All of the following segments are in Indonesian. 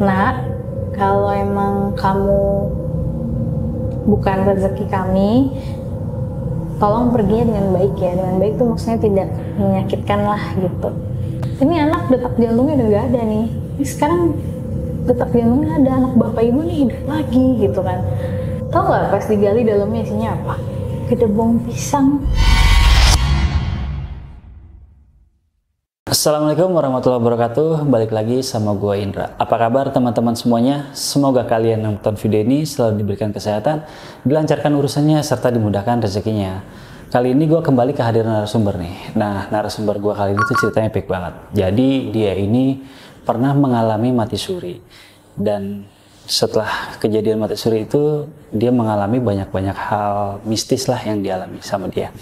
Nak, kalau emang kamu bukan rezeki kami, tolong perginya dengan baik ya. Dengan baik tuh maksudnya tidak menyakitkan lah gitu. Ini anak detak jantungnya udah gak ada nih. Ini sekarang detak jantungnya ada, anak bapak ibu nih hidup lagi gitu kan. Tahu nggak pas digali dalamnya isinya apa? Gedebong pisang. Assalamualaikum warahmatullahi wabarakatuh. Balik lagi sama gue Indra. Apa kabar teman-teman semuanya? Semoga kalian yang nonton video ini selalu diberikan kesehatan, dilancarkan urusannya, serta dimudahkan rezekinya. Kali ini gue kembali kehadiran narasumber nih. Nah, narasumber gue kali ini tuh ceritanya epic banget. Jadi dia ini pernah mengalami mati suri. Dan setelah kejadian mati suri itu, dia mengalami banyak-banyak hal mistis lah yang dialami sama dia.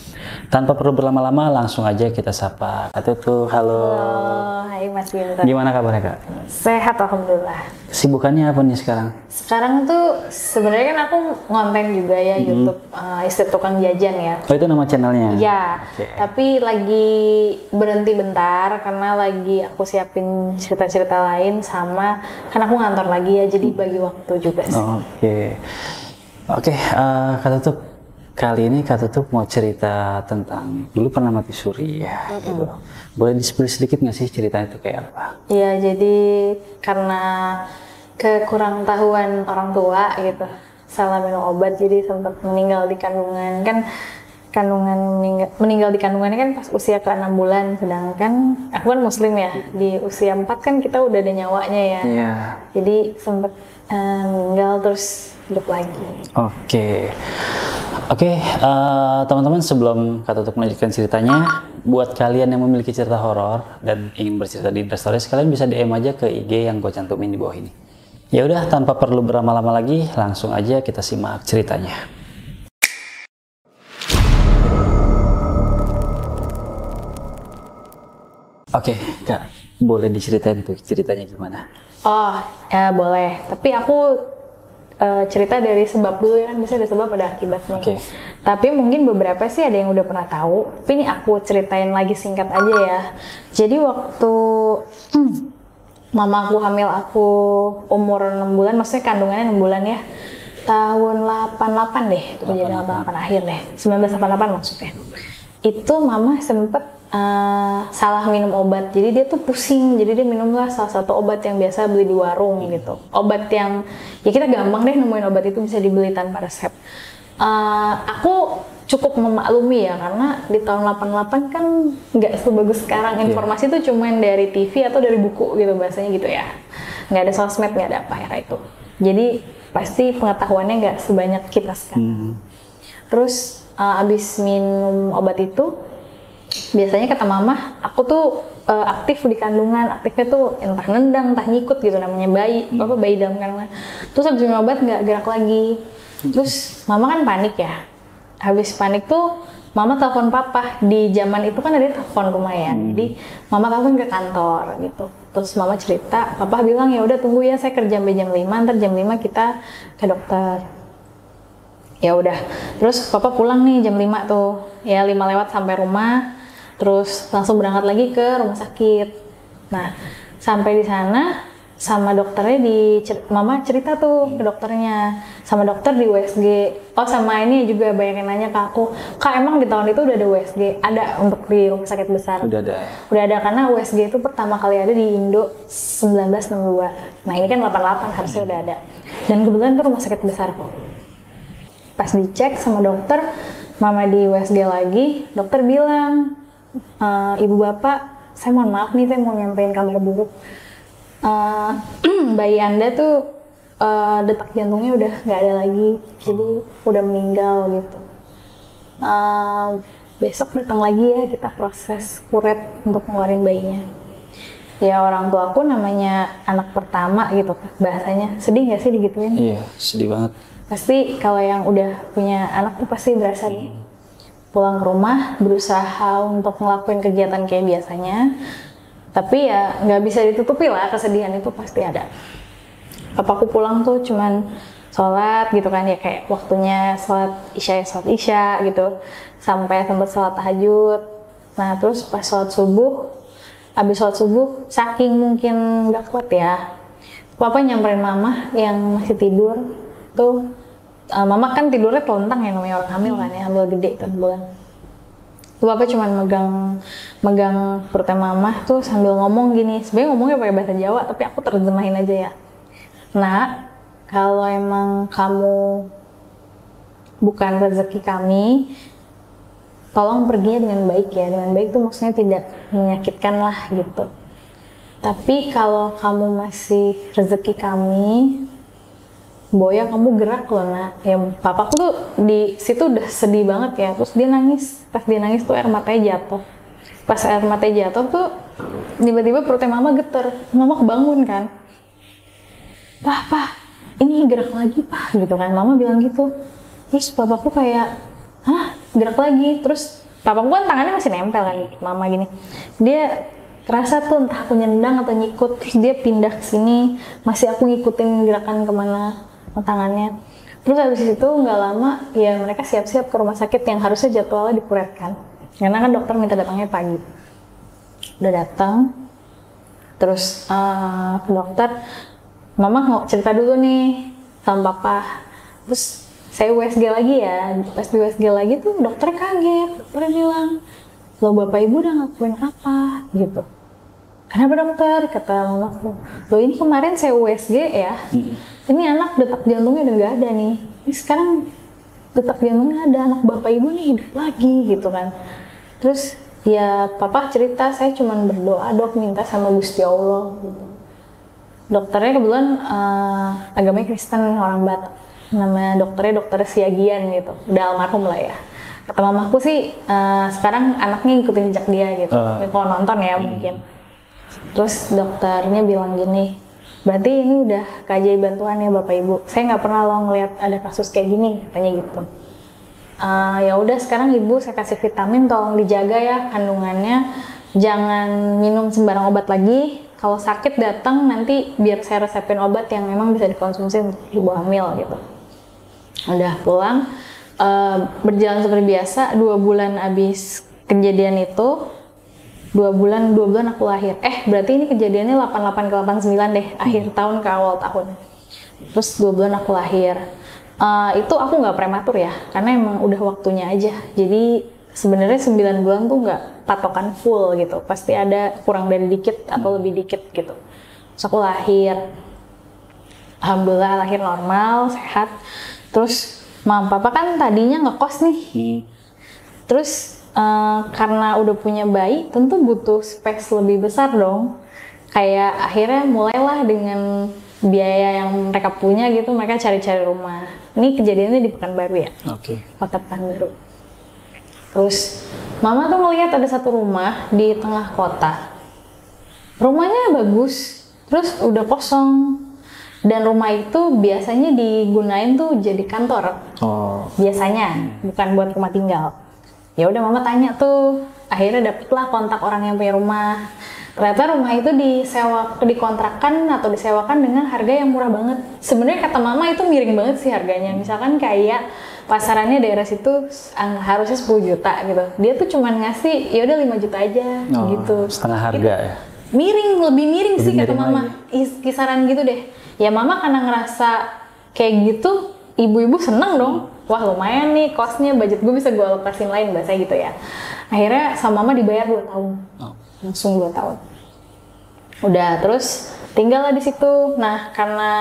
Tanpa perlu berlama-lama, langsung aja kita sapa Kak Tutu. Halo. Halo, hai Mas Binta. Gimana kabarnya Kak? Sehat alhamdulillah. Kesibukannya apa nih sekarang? Sekarang tuh sebenarnya kan aku ngonten juga ya YouTube Istri Tukang Jajan ya. Oh, itu nama channelnya? Iya, Oke. tapi lagi berhenti bentar karena lagi aku siapin cerita-cerita lain sama kan aku ngantor lagi ya, jadi bagi waktu juga sih. Oke, Kak Tutu, kali ini Kak Tutu mau cerita tentang dulu pernah mati suri ya, gitu. Boleh di-spill sedikit nggak sih ceritanya itu kayak apa? Iya, jadi karena kekurang tahuan orang tua gitu, salah minum obat jadi sempat meninggal di kandungan. Kan meninggal di kandungannya kan pas usia ke 6 bulan, sedangkan aku kan muslim ya, di usia 4 kan kita udah ada nyawanya ya. Iya. Jadi sempat meninggal terus hidup lagi. Oke, teman-teman, sebelum Kak Tutu melanjutkan ceritanya, buat kalian yang memiliki cerita horor dan ingin bercerita di Indra Stories, kalian bisa DM aja ke IG yang gue cantumin di bawah ini. Ya udah, tanpa perlu berlama-lama lagi, langsung aja kita simak ceritanya. Oke, Kak, boleh diceritain tuh ceritanya gimana? Oh, ya boleh. Tapi aku cerita dari sebab dulu ya, kan bisa ada sebab ada akibatnya. Oke. Tapi mungkin beberapa sih ada yang udah pernah tahu. Tapi ini aku ceritain lagi singkat aja ya. Jadi waktu mama aku hamil aku umur 6 bulan, maksudnya kandungannya 6 bulan ya. Tahun 88 deh, itu kejadian 88 akhir deh. 1988 maksudnya. Itu mama sempet salah minum obat, jadi dia tuh pusing, jadi dia minumlah salah satu obat yang biasa beli di warung gitu, obat yang ya kita gampang deh nemuin obat itu bisa dibeli tanpa resep. Aku cukup memaklumi ya, karena di tahun 88 kan nggak sebagus sekarang, informasi tuh cuman dari TV atau dari buku gitu bahasanya gitu ya, nggak ada sosmed, nggak ada apa ya itu, jadi pasti pengetahuannya nggak sebanyak kita sekarang. Terus abis minum obat itu biasanya kata mama, aku tuh aktif di kandungan, aktifnya tuh entah nendang, entah nyikut gitu, namanya bayi, bayi dalam kandungan. Terus habis minum obat nggak gerak lagi. Terus mama kan panik ya. Habis panik tuh mama telepon papa. Di zaman itu kan ada telepon rumah ya. Jadi mama telepon ke kantor gitu. Terus mama cerita, papa bilang ya udah tunggu ya, saya kerja sampai jam 5, ntar jam 5 kita ke dokter. Ya udah. Terus papa pulang nih jam 5 tuh. Ya 5 lewat sampai rumah. Terus langsung berangkat lagi ke rumah sakit. Nah, sampai di sana sama dokternya mama cerita tuh ke dokternya. Sama dokter di USG. Oh, sama ini juga banyak yang nanya ke aku, Kak, emang di tahun itu udah ada USG? Ada untuk di rumah sakit besar? Udah ada. Udah ada, karena USG itu pertama kali ada di Indo 1962. Nah, ini kan 88 harusnya udah ada. Dan kebetulan itu rumah sakit besar kok. Pas dicek sama dokter, mama di USG lagi, dokter bilang, ibu bapak, saya mohon maaf nih, saya mau nyampein kabar buruk. Bayi anda tuh detak jantungnya udah nggak ada lagi, jadi udah meninggal gitu. Besok datang lagi ya, kita proses kuret untuk ngeluarin bayinya. Ya orang tua aku namanya anak pertama gitu, bahasanya sedih nggak sih digituin? Iya, sedih banget. Pasti kalau yang udah punya anak tuh pasti berasa nih. Pulang ke rumah berusaha untuk ngelakuin kegiatan kayak biasanya, tapi ya nggak bisa ditutupi lah, kesedihan itu pasti ada. Papaku pulang tuh cuman sholat gitu kan ya, kayak waktunya sholat isya gitu, sampai sempat sholat tahajud. Nah terus pas sholat subuh, abis sholat subuh saking mungkin nggak kuat ya, Papa nyamperin mama yang masih tidur tuh. Mama kan tidurnya telentang ya, namanya orang hamil kan ya, hamil gede kan bulan. Tuh Papa cuma megang perutnya mama tuh sambil ngomong gini. Sebenarnya ngomongnya pakai bahasa Jawa tapi aku terjemahin aja ya. Nak, kalau emang kamu bukan rezeki kami, tolong perginya dengan baik ya. Dengan baik tuh maksudnya tidak menyakitkan lah gitu. Tapi kalau kamu masih rezeki kami, Boya kamu gerak loh nak. Ya papaku tuh di situ udah sedih banget ya. Terus dia nangis. Pas dia nangis tuh air matanya jatuh. Pas air matanya jatuh tuh tiba-tiba perutnya mama geter. Mama kebangun kan. Pah, ini gerak lagi Pak gitu kan. Mama bilang gitu. Terus papaku kayak, hah gerak lagi. Terus papaku kan tangannya masih nempel kan mama gini. Dia kerasa tuh entah aku nyendang atau nyikut. Terus dia pindah ke sini. Masih aku ngikutin gerakan kemana tangannya. Terus habis itu nggak lama ya mereka siap-siap ke rumah sakit yang harusnya jadwalnya dipuretkan. Karena kan dokter minta datangnya pagi. Udah datang. Terus ke dokter, mama mau cerita dulu nih sama papa. Terus saya USG lagi ya. Pas di USG lagi tuh dokternya kaget. Dokternya bilang, "Loh Bapak Ibu udah ngakuin apa?" gitu. "Kenapa dokter?" kata mamaku. "Loh ini kemarin saya USG ya. Ini anak detak jantungnya udah nggak ada nih. Ini sekarang detak jantungnya ada, anak Bapak Ibu nih hidup lagi," gitu kan. Terus ya papa cerita, saya cuma berdoa dok, minta sama Gusti Allah gitu. Dokternya kebetulan agamanya Kristen, orang Batak. Namanya dokternya dokter Siagian gitu. Udah almarhum lah ya. Kata mamaku sih sekarang anaknya ngikutin jejak dia gitu. Kalau nonton ya mungkin. Terus dokternya bilang gini, "Berarti ini udah keajaiban Tuhan ya Bapak Ibu. Saya nggak pernah loh ngeliat ada kasus kayak gini," katanya gitu. Ya udah sekarang Ibu saya kasih vitamin, tolong dijaga ya kandungannya. Jangan minum sembarang obat lagi. Kalau sakit datang nanti biar saya resepin obat yang memang bisa dikonsumsi untuk ibu hamil gitu. Udah pulang, berjalan seperti biasa. 2 bulan abis kejadian itu, 2 bulan aku lahir. Berarti ini kejadiannya 88 ke 89 deh, akhir tahun ke awal tahun. Terus 2 bulan aku lahir. Itu aku nggak prematur ya, karena emang udah waktunya aja. Jadi sebenarnya 9 bulan tuh nggak patokan full gitu. Pasti ada kurang dari dikit atau lebih dikit gitu. Terus aku lahir. Alhamdulillah lahir normal, sehat. Terus mama papa kan tadinya ngekos nih. Terus karena udah punya bayi, tentu butuh space lebih besar dong. Kayak akhirnya mulailah dengan biaya yang mereka punya gitu, mereka cari-cari rumah. Ini kejadiannya di Pekanbaru ya, Kota Pekanbaru. Terus mama tuh ngelihat ada satu rumah di tengah kota. Rumahnya bagus, terus udah kosong. Dan rumah itu biasanya digunain tuh jadi kantor. Biasanya, bukan buat rumah tinggal. Ya udah mama tanya tuh, akhirnya dapetlah kontak orang yang punya rumah. Ternyata rumah itu dikontrakan atau disewakan dengan harga yang murah banget. Sebenarnya kata mama itu miring banget sih harganya. Misalkan kayak pasarannya daerah situ harusnya 10 juta gitu. Dia tuh cuman ngasih ya udah 5 juta aja gitu. Setengah harga ya. Lebih miring sih kata mama. Kisaran gitu deh. Ya mama karena ngerasa kayak gitu, ibu-ibu seneng dong. Wah lumayan nih kosnya, budget gue bisa gue alokasin lain, bahasa gitu ya. Akhirnya sama mama dibayar 2 tahun. Langsung 2 tahun. Udah terus tinggal lah di situ. Nah karena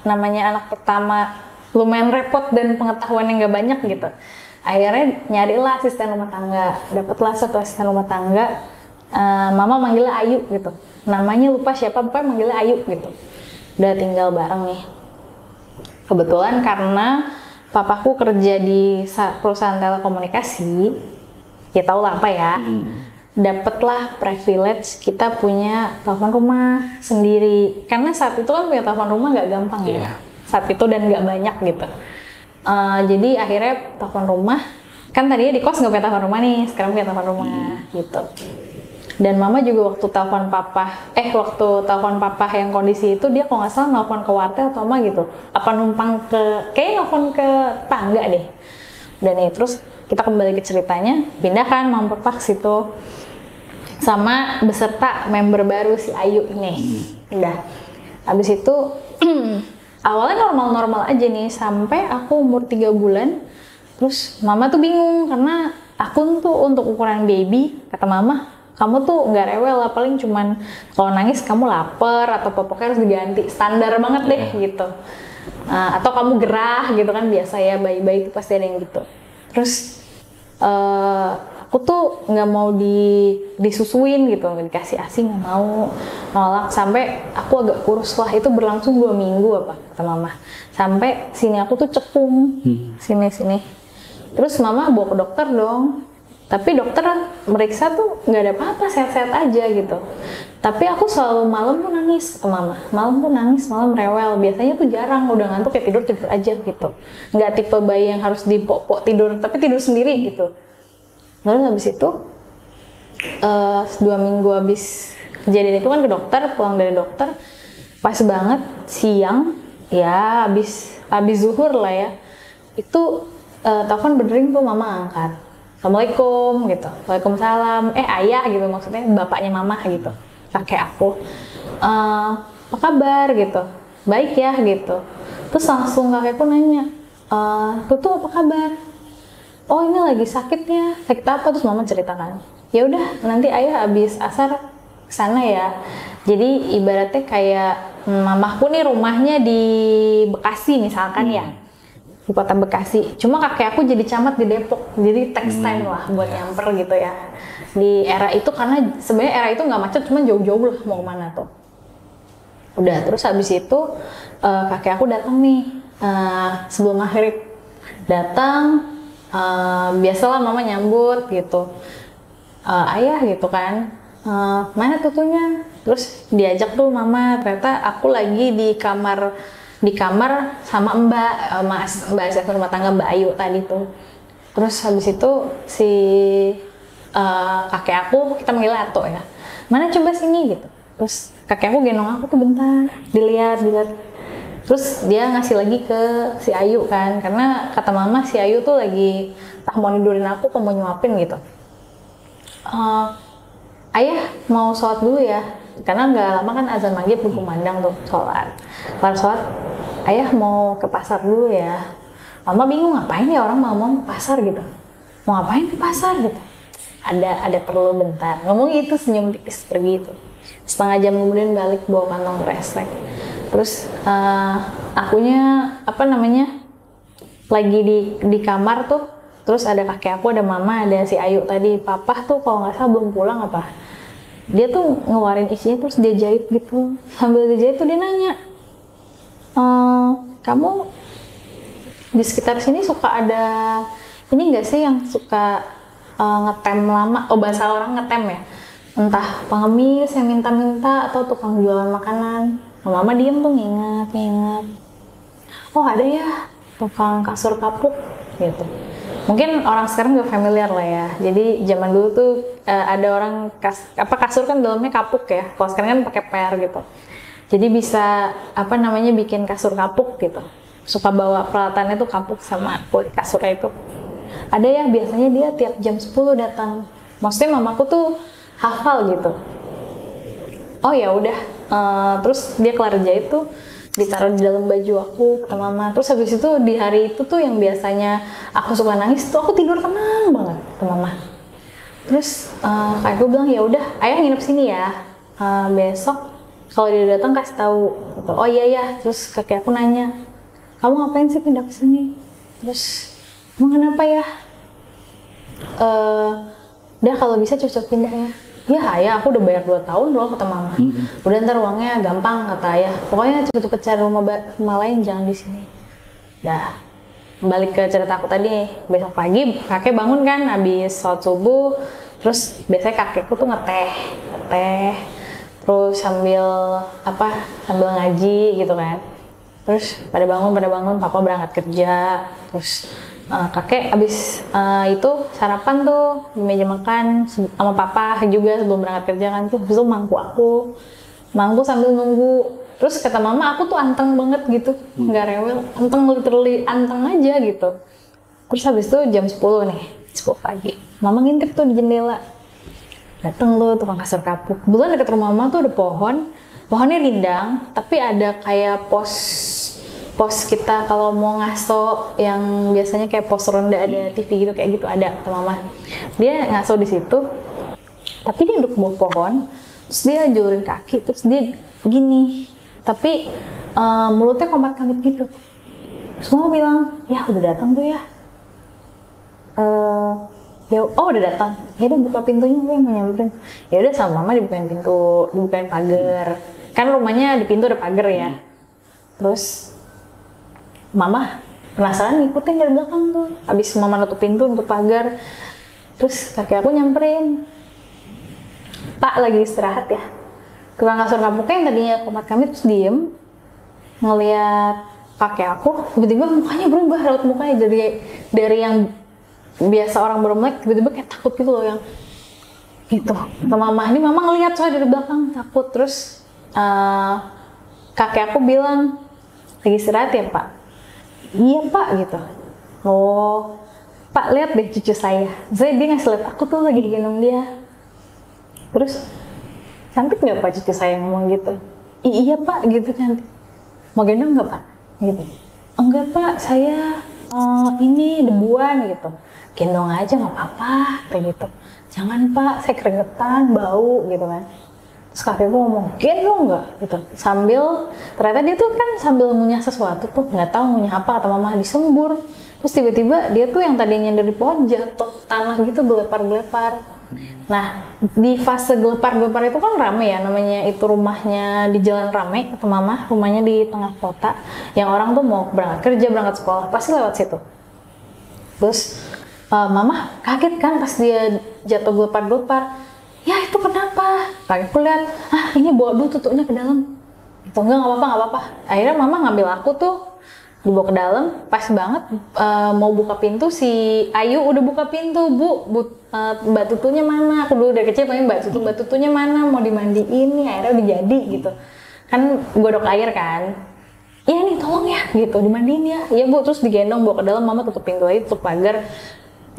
namanya anak pertama lumayan repot dan pengetahuannya nggak banyak gitu. Akhirnya nyarilah asisten rumah tangga. Dapatlah satu asisten rumah tangga. Mama manggilnya Ayu gitu. Namanya lupa siapa, pokoknya manggilnya Ayu gitu. Udah tinggal bareng nih. Kebetulan karena papaku kerja di perusahaan telekomunikasi, ya tau lah apa ya. Dapatlah privilege kita punya telepon rumah sendiri. Karena saat itu kan punya telepon rumah nggak gampang ya. Saat itu dan nggak banyak gitu. Jadi akhirnya telepon rumah, kan tadinya di kos nggak punya telepon rumah nih, sekarang punya telepon rumah gitu. Dan mama juga waktu telepon papa yang kondisi itu, dia kalau nggak salah nelfon ke wartel atau apa gitu. Apa numpang kayak nelfon ke tangga deh. Dan terus kita kembali ke ceritanya, pindahkan mama papa ke situ. Sama beserta member baru si Ayu ini. Udah. Habis itu awalnya normal-normal aja nih sampai aku umur 3 bulan. Terus mama tuh bingung karena aku tuh untuk ukuran baby, kata mama, kamu tuh nggak rewel lah, paling cuman kalau nangis kamu lapar atau popoknya harus diganti, standar banget deh gitu. Atau kamu gerah gitu kan, biasa ya bayi-bayi itu pasti ada yang gitu. Terus aku tuh nggak mau disusuin gitu, nggak dikasih asi, nggak mau, nolak sampai aku agak kurus lah. Itu berlangsung 2 minggu apa kata mama, sampai sini aku tuh cekung, sini. Terus mama bawa ke dokter dong, tapi dokter meriksa tuh nggak ada apa-apa, sehat-sehat aja gitu. Tapi aku selalu malam tuh nangis ke mama, malam tuh nangis, malam rewel. Biasanya tuh jarang, udah ngantuk ya tidur aja gitu. Nggak tipe bayi yang harus dipok-pok tidur, tapi tidur sendiri gitu. Lalu habis itu 2 minggu habis kejadian itu kan ke dokter, pulang dari dokter pas banget siang ya, habis zuhur lah ya, itu telepon berdering tuh mama angkat, assalamualaikum gitu, waalaikumsalam, ayah gitu, maksudnya bapaknya mama gitu, kakek aku, apa kabar gitu, baik ya gitu. Terus langsung kakekku nanya, tuh apa kabar? Oh ini lagi sakit ya, sakit apa? Terus mama ceritakan. Ya udah, nanti ayah habis asar kesana ya. Jadi ibaratnya kayak mamaku nih rumahnya di Bekasi misalkan ya, di kota Bekasi. Cuma kakek aku jadi camat di Depok, jadi text time lah buat nyamper gitu ya. Di era itu, karena sebenarnya era itu nggak macet, cuma jauh-jauh lah mau kemana tuh. Udah, terus habis itu kakek aku datang nih sebelum maghrib, datang. Biasalah mama nyambut gitu, ayah gitu kan, mana tutunya? Terus diajak tuh mama, ternyata aku lagi di kamar sama mbak asisten rumah tangga, Mbak Ayu tadi tuh. Terus habis itu si kakek aku, kita manggil Ato ya, mana coba sini gitu. Terus kakek aku gendong aku tuh bentar, dilihat. Terus dia ngasih lagi ke si Ayu kan, karena kata mama si Ayu tuh lagi tak mau tidurin aku, mau nyuapin gitu. Ayah mau sholat dulu ya, karena nggak lama kan azan maghrib berkumandang tuh, sholat. Kelar sholat, ayah mau ke pasar dulu ya. Mama bingung, ngapain ya orang mau ke pasar gitu, mau ngapain ke pasar gitu. Ada perlu bentar, ngomong gitu, senyum tipis pergi itu. Setengah jam kemudian balik bawa kantong kresek. Terus akunya lagi di kamar tuh, terus ada kakek aku, ada mama, ada si Ayu tadi. Papa tuh kalau nggak salah belum pulang apa, dia tuh ngeluarin isinya, terus dia jahit gitu. Sambil dia jahit tuh dia nanya, kamu di sekitar sini suka ada ini nggak sih yang suka ngetem lama? Oh, bahasa orang ngetem ya, entah pengemis yang minta-minta atau tukang jualan makanan. Mama diem tuh nginget. Oh ada ya, tukang kasur kapuk gitu. Mungkin orang sekarang gak familiar lah ya. Jadi zaman dulu tuh ada orang kasur kan dalamnya kapuk ya. Kalau sekarang kan pakai per gitu. Jadi bisa bikin kasur kapuk gitu. Suka bawa peralatannya tuh kapuk sama kulit kasurnya itu. Ada ya, biasanya dia tiap jam 10 datang. Maksudnya mamaku tuh hafal gitu. Oh ya udah, terus dia kelar jahit tuh ditaruh di dalam baju aku, kata mama. Terus habis itu di hari itu tuh yang biasanya aku suka nangis tuh aku tidur tenang banget, kata mama. Terus kakekku bilang ya udah, ayah nginep sini ya, besok kalau dia datang kasih tahu. Oh iya. Terus kakek aku nanya, kamu ngapain sih pindah ke sini? Terus emang kenapa ya? Udah kalau bisa cocok pindah ya. Ya ayah, aku udah bayar 2 tahun loh, kata mama. Udah ntar uangnya gampang, kata ayah. Pokoknya cepet-cepet cari rumah lain, jangan di sini. Dah, balik ke cerita aku tadi. Besok pagi kakek bangun kan, habis sholat subuh. Terus biasanya kakekku tuh ngeteh. Terus sambil ngaji gitu kan. Terus pada bangun, papa berangkat kerja. Terus kakek abis itu sarapan tuh di meja makan sama papa juga sebelum berangkat kerja kan. Tuh itu mangku sambil nunggu. Terus kata mama, aku tuh anteng banget gitu, nggak rewel, anteng, literally anteng aja gitu. Terus habis itu jam 10 pagi, mama ngintip tuh di jendela. Dateng tuh tukang kasur kapuk. Kebetulan deket rumah mama tuh ada pohon, pohonnya rindang, tapi ada kayak pos kita kalau mau ngaso yang biasanya kayak pos ronda ada TV gitu, kayak gitu ada kata mama. Dia ngaso di situ, tapi dia duduk bawah pohon, terus dia julurin kaki, terus dia gini, tapi mulutnya kompak-kamit gitu. Semua bilang, ya udah datang tuh ya. Udah datang. Ya udah buka pintunya, gue mau nyamperin. Ya udah sama mama dibukain pintu, dibukain pagar. Kan rumahnya di pintu ada pagar ya. Terus mama penasaran ngikutin dari belakang tuh. Abis mama nutup pintu, nutup pagar. Terus kakek aku nyamperin. Pak lagi istirahat ya. Tukang kasur kapuknya yang tadinya komat-kamit terus diem. Ngeliat kakek aku, tiba-tiba mukanya berubah, raut mukanya dari yang biasa orang baru melek, tiba-tiba kayak takut gitu loh, yang gitu. Kata mama, ini mama ngeliat soalnya dari belakang, takut. Terus kakek aku bilang, lagi istirahat ya pak? Iya pak, gitu. Oh, pak lihat deh cucu saya. Dia ngasih lihat aku tuh lagi digendong dia. Terus, cantik nggak pak cucu saya ngomong gitu? Iya pak, gitu cantik. Mau gendong nggak pak? Gitu. Enggak pak, saya ini debuan gitu. Gendong aja nggak apa-apa, kayak gitu. Jangan pak, saya keringetan, bau gitu kan. Terus kakekku ngomong, gendong nggak gitu. Sambil, ternyata dia tuh kan sambil ngunyah sesuatu tuh, nggak tahu ngunyah apa, kata mama disembur. Terus tiba-tiba dia tuh yang tadinya dari pohon jatuh tanah gitu, gelepar-gelepar. Nah, di fase gelepar-gelepar itu kan rame ya, namanya itu rumahnya di jalan rame, kata mama, rumahnya di tengah kota, yang orang tuh mau berangkat kerja, berangkat sekolah, pasti lewat situ. Terus mama kaget kan pas dia jatuh gelepar-gelepar, ya itu kenapa? Kakekku lihat, ini bawa dulu tutupnya ke dalam. Itu enggak apa-apa. Akhirnya mama ngambil aku tuh, dibawa ke dalam, pas banget mau buka pintu, si Ayu udah buka pintu, Mbak Tutunya mana? Aku dulu dari kecil panggil Mbak Tutunya mana? Mau dimandiin nih, akhirnya udah jadi gitu. Kan godok air kan. Iya nih tolong ya gitu, dimandiin ya. Iya bu, terus digendong bawa ke dalam, mama tutup pintu lagi, tutup pagar,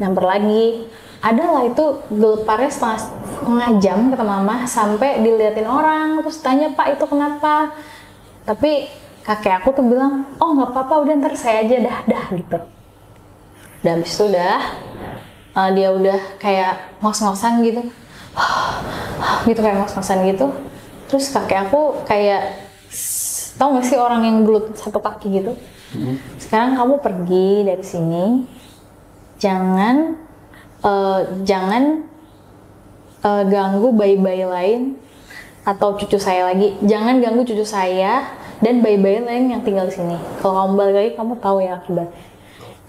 nyamper lagi. Ada lah itu geleparnya setengah jam kata mama, sampai diliatin orang, terus tanya pak itu kenapa? Tapi kakek aku tuh bilang, oh nggak apa-apa, udah ntar saya aja dah gitu. Dan habis itu dia udah kayak ngos-ngosan gitu, kayak ngos-ngosan gitu. Terus kakek aku kayak, tau gak sih orang yang gelut satu kaki gitu? Sekarang kamu pergi dari sini, jangan ganggu bayi-bayi lain atau cucu saya lagi. Jangan ganggu cucu saya dan bayi-bayi lain yang tinggal di sini. Kalau kamu balik lagi, kamu tahu ya akibatnya.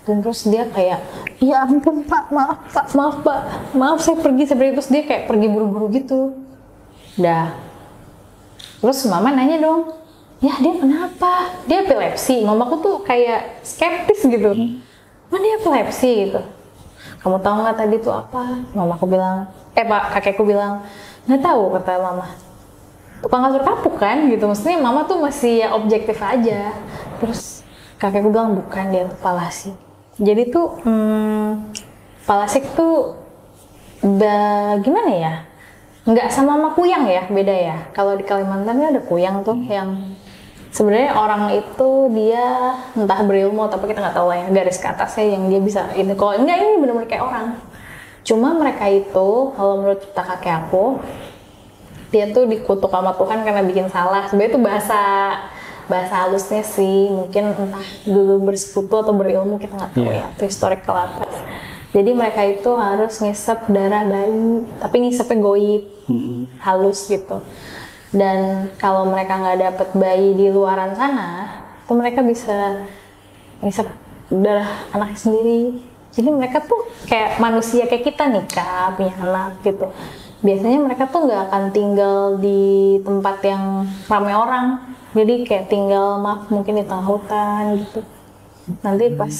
Dan terus dia kayak, ya ampun pak, maaf saya pergi. Terus dia kayak pergi buru-buru gitu. Terus mama nanya dong, ya dia kenapa? Dia epilepsi. Mamaku tuh kayak skeptis gitu. Dia epilepsi gitu. Kamu tahu nggak tadi tuh apa? Mamaku bilang, kakekku bilang, nggak tahu kata mama. Tukang kasur kapuk kan gitu. Maksudnya mama tuh masih ya objektif aja. Terus kakekku bilang bukan, dia tuh palasi. Jadi tuh palasik tuh gimana ya? Nggak sama kuyang ya, beda ya. Kalau di Kalimantan kan ada kuyang tuh yang sebenarnya orang itu dia entah berilmu tapi kita nggak tahu lah ya, garis ke atasnya yang dia bisa ini. Kalau enggak, ini benar-benar kayak orang. Cuma mereka itu kalau menurut cerita kakek aku, dia tuh dikutuk sama Tuhan karena bikin salah. Sebenarnya itu bahasa halusnya sih, mungkin entah dulu bersekutu atau berilmu, kita nggak tahu ya, itu historical atas. Jadi mereka itu harus ngisep darah bayi, tapi ngisepnya goib, halus gitu. Dan kalau mereka nggak dapet bayi di luaran sana, itu mereka bisa ngisep darah anaknya sendiri. Jadi mereka tuh kayak manusia kayak kita nikah, punya anak gitu. Biasanya mereka tuh nggak akan tinggal di tempat yang ramai orang. Jadi kayak tinggal mungkin di tengah hutan gitu. Nanti pas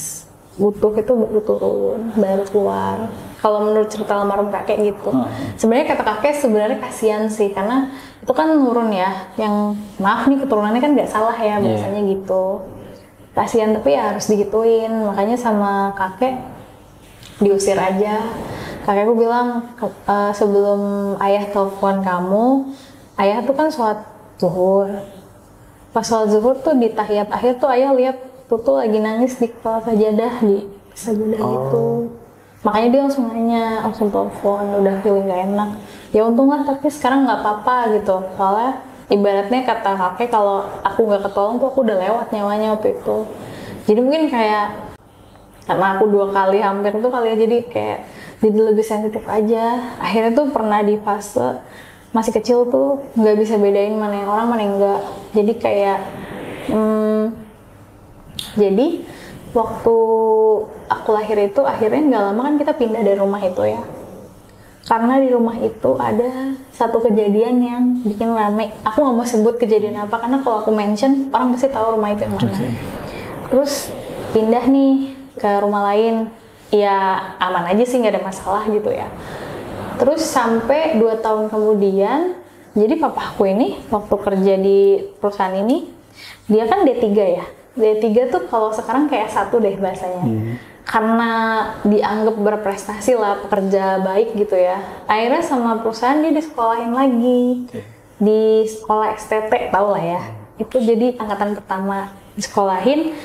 butuh itu baru turun, baru keluar. Kalau menurut cerita almarhum kakek gitu. Sebenarnya kata kakek sebenarnya kasihan sih, karena itu kan nurun ya. Yang maaf nih keturunannya kan nggak salah ya, biasanya gitu. Kasihan tapi ya harus digituin. Makanya sama kakek diusir aja. Kakekku bilang sebelum ayah telepon kamu, ayah tuh kan sholat zuhur. Pas sholat zuhur tuh di tahiyat akhir tuh ayah lihat tuh lagi nangis di kepala sajadah, di sajadah gitu. Makanya dia langsung nanya, langsung telepon, udah feeling gak enak. Ya untunglah, tapi sekarang nggak apa-apa gitu. Soalnya ibaratnya kata kakek kalau aku nggak ketolong tuh aku udah lewat nyawanya waktu itu. Jadi mungkin kayak karena aku 2 kali hampir tuh kali ya, jadi kayak jadi lebih sensitif aja. Akhirnya tuh pernah di fase masih kecil tuh nggak bisa bedain mana yang orang mana yang enggak. Jadi kayak jadi waktu aku lahir itu akhirnya nggak lama kan kita pindah dari rumah itu ya. Karena di rumah itu ada satu kejadian yang bikin rame. Aku nggak mau sebut kejadian apa karena kalau aku mention orang pasti tahu rumah itu yang mana. Terus pindah nih ke rumah lain, ya aman aja sih, nggak ada masalah gitu ya. Terus sampai 2 tahun kemudian, jadi papaku ini waktu kerja di perusahaan ini, dia kan D3 ya. D3 tuh kalau sekarang kayak S1 deh bahasanya. Karena dianggap berprestasi lah, pekerja baik gitu ya. Akhirnya sama perusahaan dia disekolahin lagi. Di sekolah STT, tau lah ya. Itu jadi angkatan pertama disekolahin.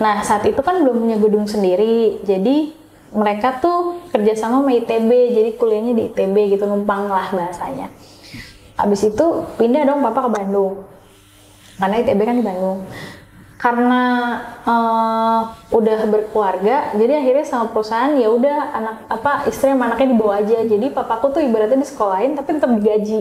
Nah saat itu kan belum punya gedung sendiri, jadi mereka tuh kerjasama sama ITB, jadi kuliahnya di ITB gitu, numpang lah bahasanya. Abis itu pindah dong papa ke Bandung, karena ITB kan di Bandung. Karena udah berkeluarga, jadi akhirnya sama perusahaan ya udah anak istri sama anaknya dibawa aja. Jadi papaku tuh ibaratnya disekolahin tapi tetap digaji.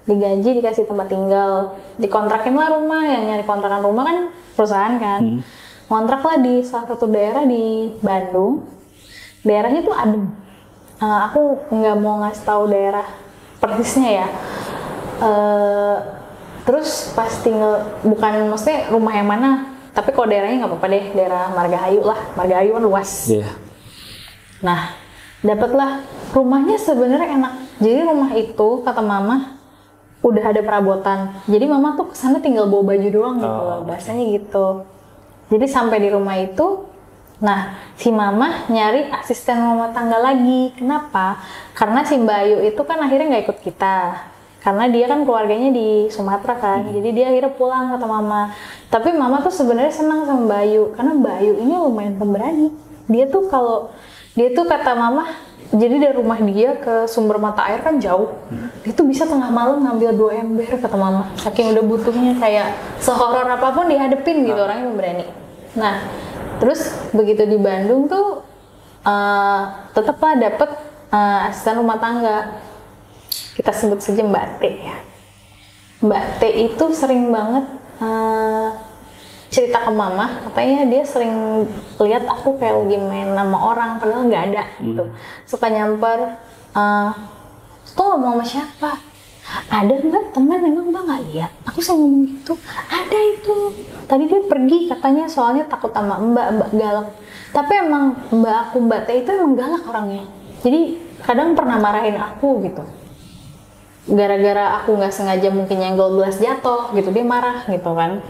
Digaji, dikasih tempat tinggal, dikontrakin lah rumah. Yang nyari kontrakan rumah kan perusahaan kan. Ngontrak lah di salah satu daerah di Bandung. Daerahnya tuh adem. Aku nggak mau ngasih tahu daerah persisnya ya. Terus pas tinggal, bukan maksudnya rumah yang mana, tapi kalau daerahnya nggak apa-apa deh, daerah Margahayu lah. Margahayu kan luas. Nah, dapatlah rumahnya sebenarnya enak. Jadi rumah itu kata mama udah ada perabotan. Jadi mama tuh kesana tinggal bawa baju doang gitu loh, bahasanya gitu. Jadi sampai di rumah itu, nah si mama nyari asisten rumah tangga lagi. Kenapa? Karena si Mbak Ayu itu kan akhirnya nggak ikut kita. Karena dia kan keluarganya di Sumatera kan, jadi dia akhirnya pulang kata mama. Tapi mama tuh sebenarnya senang sama Mbak Ayu, karena Mbak Ayu ini lumayan pemberani. Dia tuh kata mama, jadi dari rumah dia ke sumber mata air kan jauh. Dia tuh bisa tengah malam ngambil 2 ember kata mama. Saking udah butuhnya, kayak sehoror apapun dihadepin gitu, orangnya pemberani. Nah, terus begitu di Bandung tuh tetaplah dapet asisten rumah tangga. Kita sebut saja Mbak T ya. Mbak T itu sering banget cerita ke mama, katanya dia sering lihat aku kayak lagi main sama orang, padahal nggak ada gitu. Suka nyamper, tuh ngomong sama siapa? Ada Mbak, teman emang Mbak nggak lihat? Aku sering ngomong gitu. Ada itu. Tadi dia pergi katanya soalnya takut sama Mbak galak. Tapi emang Mbak T itu emang galak orangnya. Jadi kadang pernah marahin aku gitu. Gara-gara aku nggak sengaja mungkin nyenggol gelas jatuh gitu, dia marah gitu kan.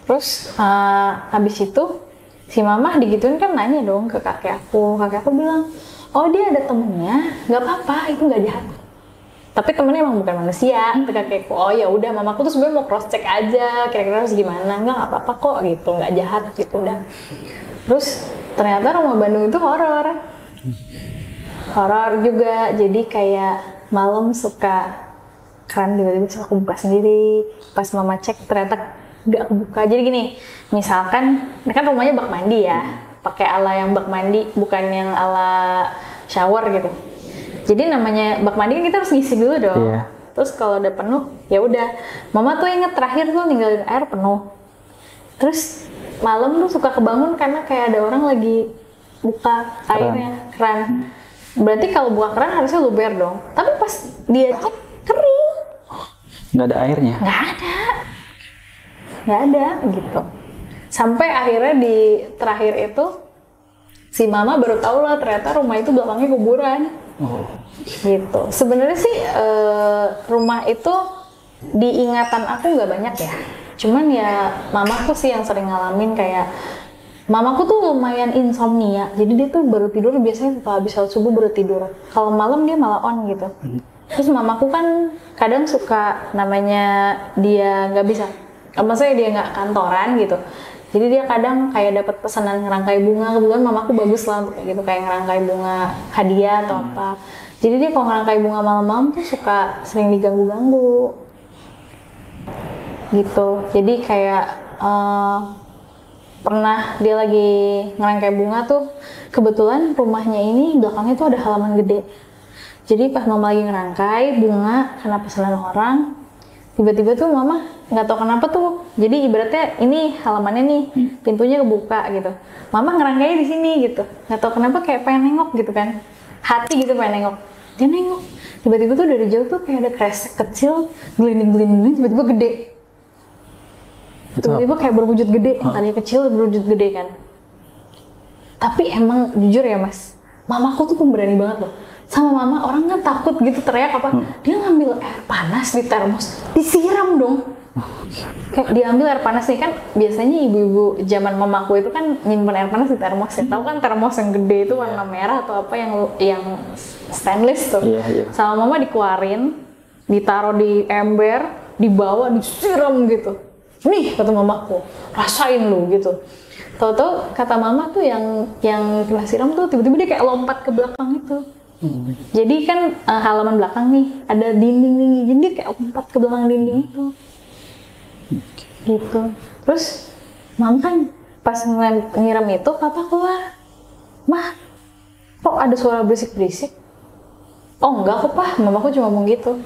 Terus habis itu si mama digituin kan nanya dong ke kakek aku bilang, oh dia ada temennya, nggak apa-apa, itu nggak jahat. Tapi temennya emang bukan manusia. Kata kakekku, oh ya udah, mamaku tuh sebenarnya mau cross check aja, kira-kira harus gimana, nggak apa-apa kok gitu, nggak jahat gitu udah. Terus ternyata rumah Bandung itu horor juga, jadi kayak malam suka keran tiba-tiba suka kebuka sendiri. Pas mama cek ternyata nggak kebuka. Jadi gini, misalkan ini kan rumahnya bak mandi ya, pakai ala yang bak mandi, bukan yang ala shower gitu. Jadi namanya bak mandi kan kita harus ngisi dulu dong. Terus kalau udah penuh, ya udah. Mama tuh inget terakhir tuh ninggalin air penuh. Terus malam tuh suka kebangun karena kayak ada orang lagi buka airnya, keran. Berarti kalau buka keran harusnya luber dong. Tapi pas dia cek, kering. Nggak ada airnya? Nggak ada gitu. Sampai akhirnya di terakhir itu, si mama baru tahu lah ternyata rumah itu belakangnya kuburan. Gitu. Sebenarnya sih rumah itu di ingatan aku nggak banyak ya. Cuman ya mamaku sih yang sering ngalamin kayak, mamaku tuh lumayan insomnia, jadi dia tuh baru tidur biasanya setelah habis sholat subuh baru tidur. Kalau malam dia malah on gitu. Terus mamaku kan kadang suka namanya dia nggak bisa, maksudnya dia nggak kantoran gitu. Jadi dia kadang kayak dapat pesanan ngerangkai bunga, kebetulan mamaku bagus lah untuk kayak gitu, kayak ngerangkai bunga hadiah atau apa. Jadi dia kalau ngerangkai bunga malam-malam tuh suka sering diganggu-ganggu gitu. Jadi kayak pernah dia lagi ngerangkai bunga tuh, kebetulan rumahnya ini belakangnya tuh ada halaman gede. Jadi pas mama lagi ngerangkai bunga karena pesanan orang, tiba-tiba tuh mama nggak tahu kenapa tuh, jadi ibaratnya ini halamannya nih, pintunya kebuka gitu, mama ngerangkainya di sini gitu, nggak tahu kenapa kayak pengen nengok gitu kan, hati gitu pengen nengok, dia nengok, tiba-tiba tuh dari jauh tuh kayak ada kresek kecil, gelinding-gelinding, tiba-tiba gede, tiba-tiba kayak berwujud gede, tadinya kecil berwujud gede kan. Tapi emang jujur ya mas, mamaku tuh pemberani banget loh. Sama mama orang kan takut gitu teriak apa, dia ngambil air panas di termos, disiram dong. Kayak diambil air panas nih kan, biasanya ibu-ibu zaman mamaku itu kan nyimpen air panas di termos ya. Tahu kan termos yang gede itu warna merah atau apa yang stainless tuh. Sama mama dikeluarin, ditaruh di ember, dibawa disiram gitu. Nih kata mamaku, rasain lu gitu. Tahu-tahu kata mama tuh yang kena siram tuh tiba-tiba dia kayak lompat ke belakang itu. Jadi kan halaman belakang nih ada dinding nih, jadi dia kayak lompat ke belakang dinding itu. Gitu. Terus mama kan pas nyiram itu papa keluar, "Mah, kok ada suara berisik-berisik?" "Oh enggak kok Pak, mamaku cuma ngomong gitu.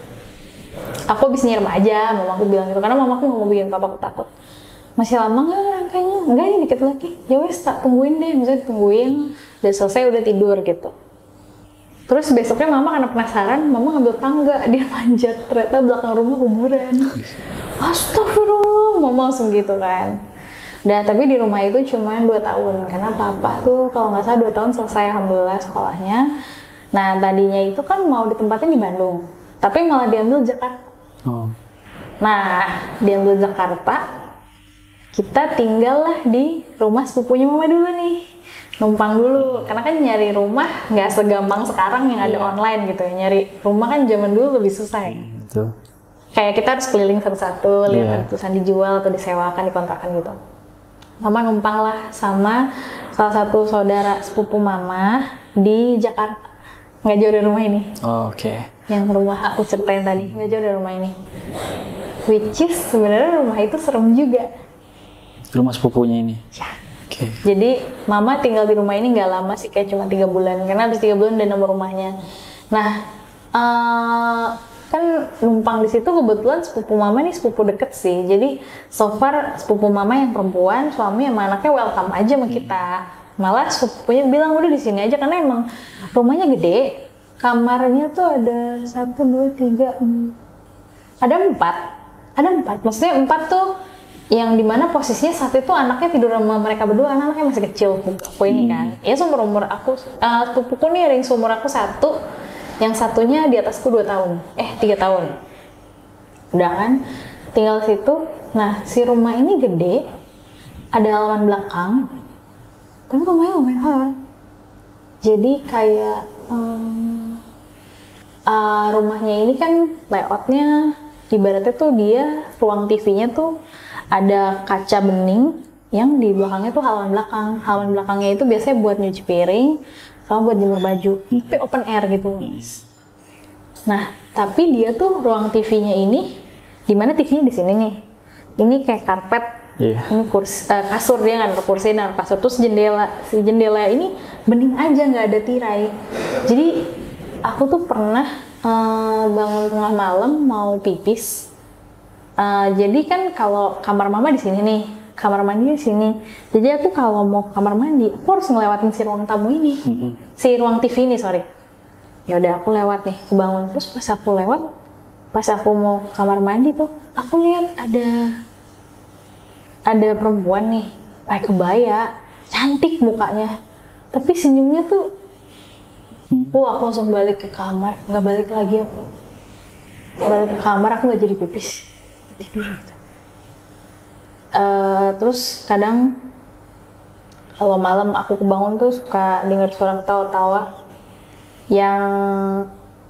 Aku habis nyiram aja," mamaku bilang gitu, karena mamaku nggak mau bikin papaku takut. "Masih lama nggak rangkainya?" "Enggak, ini dikit lagi." "Ya wes tak tungguin deh," misalnya tungguin, udah selesai udah tidur gitu. Terus besoknya mama karena penasaran, mama ngambil tangga, dia manjat, ternyata belakang rumah kuburan. Astagfirullah, mama langsung gitu kan. Dan tapi di rumah itu cuma 2 tahun, karena papa tuh kalau nggak salah 2 tahun selesai alhamdulillah sekolahnya. Nah tadinya itu kan mau ditempatin di Bandung, tapi malah diambil Jakarta. Nah diambil Jakarta, kita tinggal lah di rumah sepupunya mama dulu nih. Numpang dulu, karena kan nyari rumah nggak segampang sekarang yang ada online gitu ya. Nyari rumah kan zaman dulu lebih susah ya. Kayak kita harus keliling satu-satu, lihat tulisan dijual atau disewakan, dikontrakan gitu. Mama numpang lah sama salah satu saudara sepupu mama di Jakarta, nggak jauh dari rumah ini. Yang rumah aku ceritain tadi, nggak jauh dari rumah ini. Which is sebenarnya rumah itu serem juga. Rumah sepupunya ini? Ya. Jadi mama tinggal di rumah ini nggak lama sih, kayak cuma 3 bulan, karena habis 3 bulan udah nemu rumahnya. Nah kan numpang di situ kebetulan sepupu mama nih sepupu deket sih, jadi so far sepupu mama yang perempuan, suami sama anaknya welcome aja sama kita. Malah sepupunya bilang udah di sini aja, karena emang rumahnya gede, kamarnya tuh ada 1, 2, 3, ada 4, maksudnya 4 tuh yang dimana posisinya saat itu anaknya tidur sama mereka berdua, anaknya masih kecil, aku ini kan, ya seumur aku, sepupuku nih ada yang seumur aku 1, yang satunya di atasku 2 tahun, 3 tahun, udah kan, tinggal situ. Nah si rumah ini gede, ada halaman belakang, tapi rumahnya lumayan halal, jadi kayak rumahnya ini kan layoutnya, ibaratnya tuh dia ruang TV-nya tuh ada kaca bening yang di belakangnya tuh halaman belakang. Halaman belakangnya itu biasanya buat nyuci piring sama buat jemur baju, tapi open air gitu. Nah, tapi dia tuh ruang TV-nya ini, dimana TV-nya di sini nih. Ini kayak karpet, ini kursi, kasur, dia nggak ada kursi dan kasur. Terus jendela ini bening aja, nggak ada tirai. Jadi aku tuh pernah bangun tengah malam mau pipis. Jadi kan kalau kamar mama di sini nih, kamar mandi di sini. Jadi aku kalau mau ke kamar mandi, aku harus ngelewatin si ruang tamu ini, si ruang TV ini, sorry. Ya udah aku lewat nih, aku bangun. Terus pas aku lewat, pas aku mau ke kamar mandi tuh, aku lihat ada perempuan nih, pakai kebaya, cantik mukanya, tapi senyumnya tuh, aku langsung balik ke kamar, nggak balik lagi aku. Balik ke kamar, aku nggak jadi pipis. Tidur gitu. Terus kadang kalau malam aku kebangun tuh suka dengar suara ketawa-tawa yang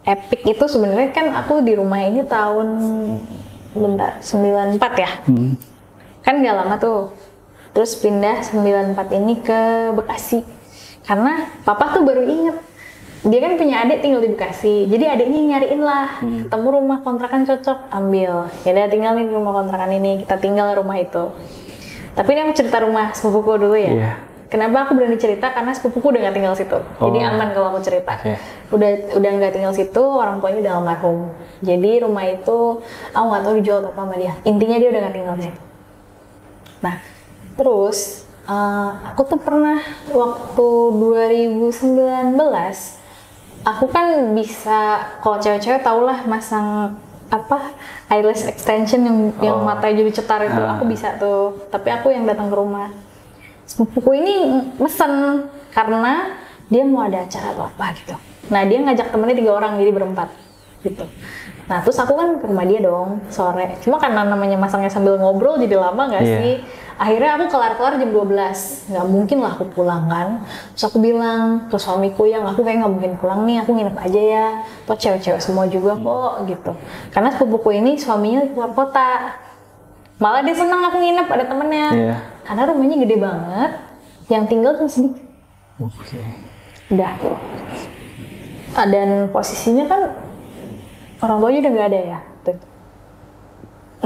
epic itu sebenarnya kan aku di rumah ini tahun 94 ya. Kan nggak lama tuh. Terus pindah 94 ini ke Bekasi. Karena papa tuh baru inget, dia kan punya adik tinggal di Bekasi. Jadi adiknya nyariin lah, ketemu rumah kontrakan cocok, ambil. Ya udah tinggal nih di rumah kontrakan ini, kita tinggal rumah itu. Tapi ini aku cerita rumah sepupuku dulu ya. Iya. Kenapa aku berani cerita? Karena sepupuku udah nggak tinggal situ. Jadi aman kalau aku cerita. Udah nggak tinggal situ, orang tuanya udah almarhum. Jadi rumah itu aku nggak tahu dijual apa sama dia. Intinya dia udah nggak tinggal di situ. Nah, terus aku tuh pernah waktu 2019, aku kan bisa, kalau cewek-cewek tau lah masang apa eyelash extension yang matanya jadi cetar itu, aku bisa tuh. Tapi aku yang datang ke rumah. Sepupuku ini mesen karena dia mau ada acara atau apa gitu. Nah dia ngajak temennya 3 orang, jadi berempat gitu. Nah terus aku kan ke rumah dia dong sore. Cuma karena namanya masangnya sambil ngobrol jadi lama nggak sih? Akhirnya aku kelar-kelar jam 12. Nggak mungkin lah aku pulang kan. Terus aku bilang ke suamiku yang aku kayak nggak mungkin pulang nih, aku nginep aja ya. Toh cewek-cewek semua juga kok gitu. Karena sepupuku ini suaminya di luar kota. Malah dia senang aku nginep, ada temennya. Karena rumahnya gede banget, yang tinggal cuma sedikit. Udah. Dan posisinya kan orang tuanya udah nggak ada ya. Tuh.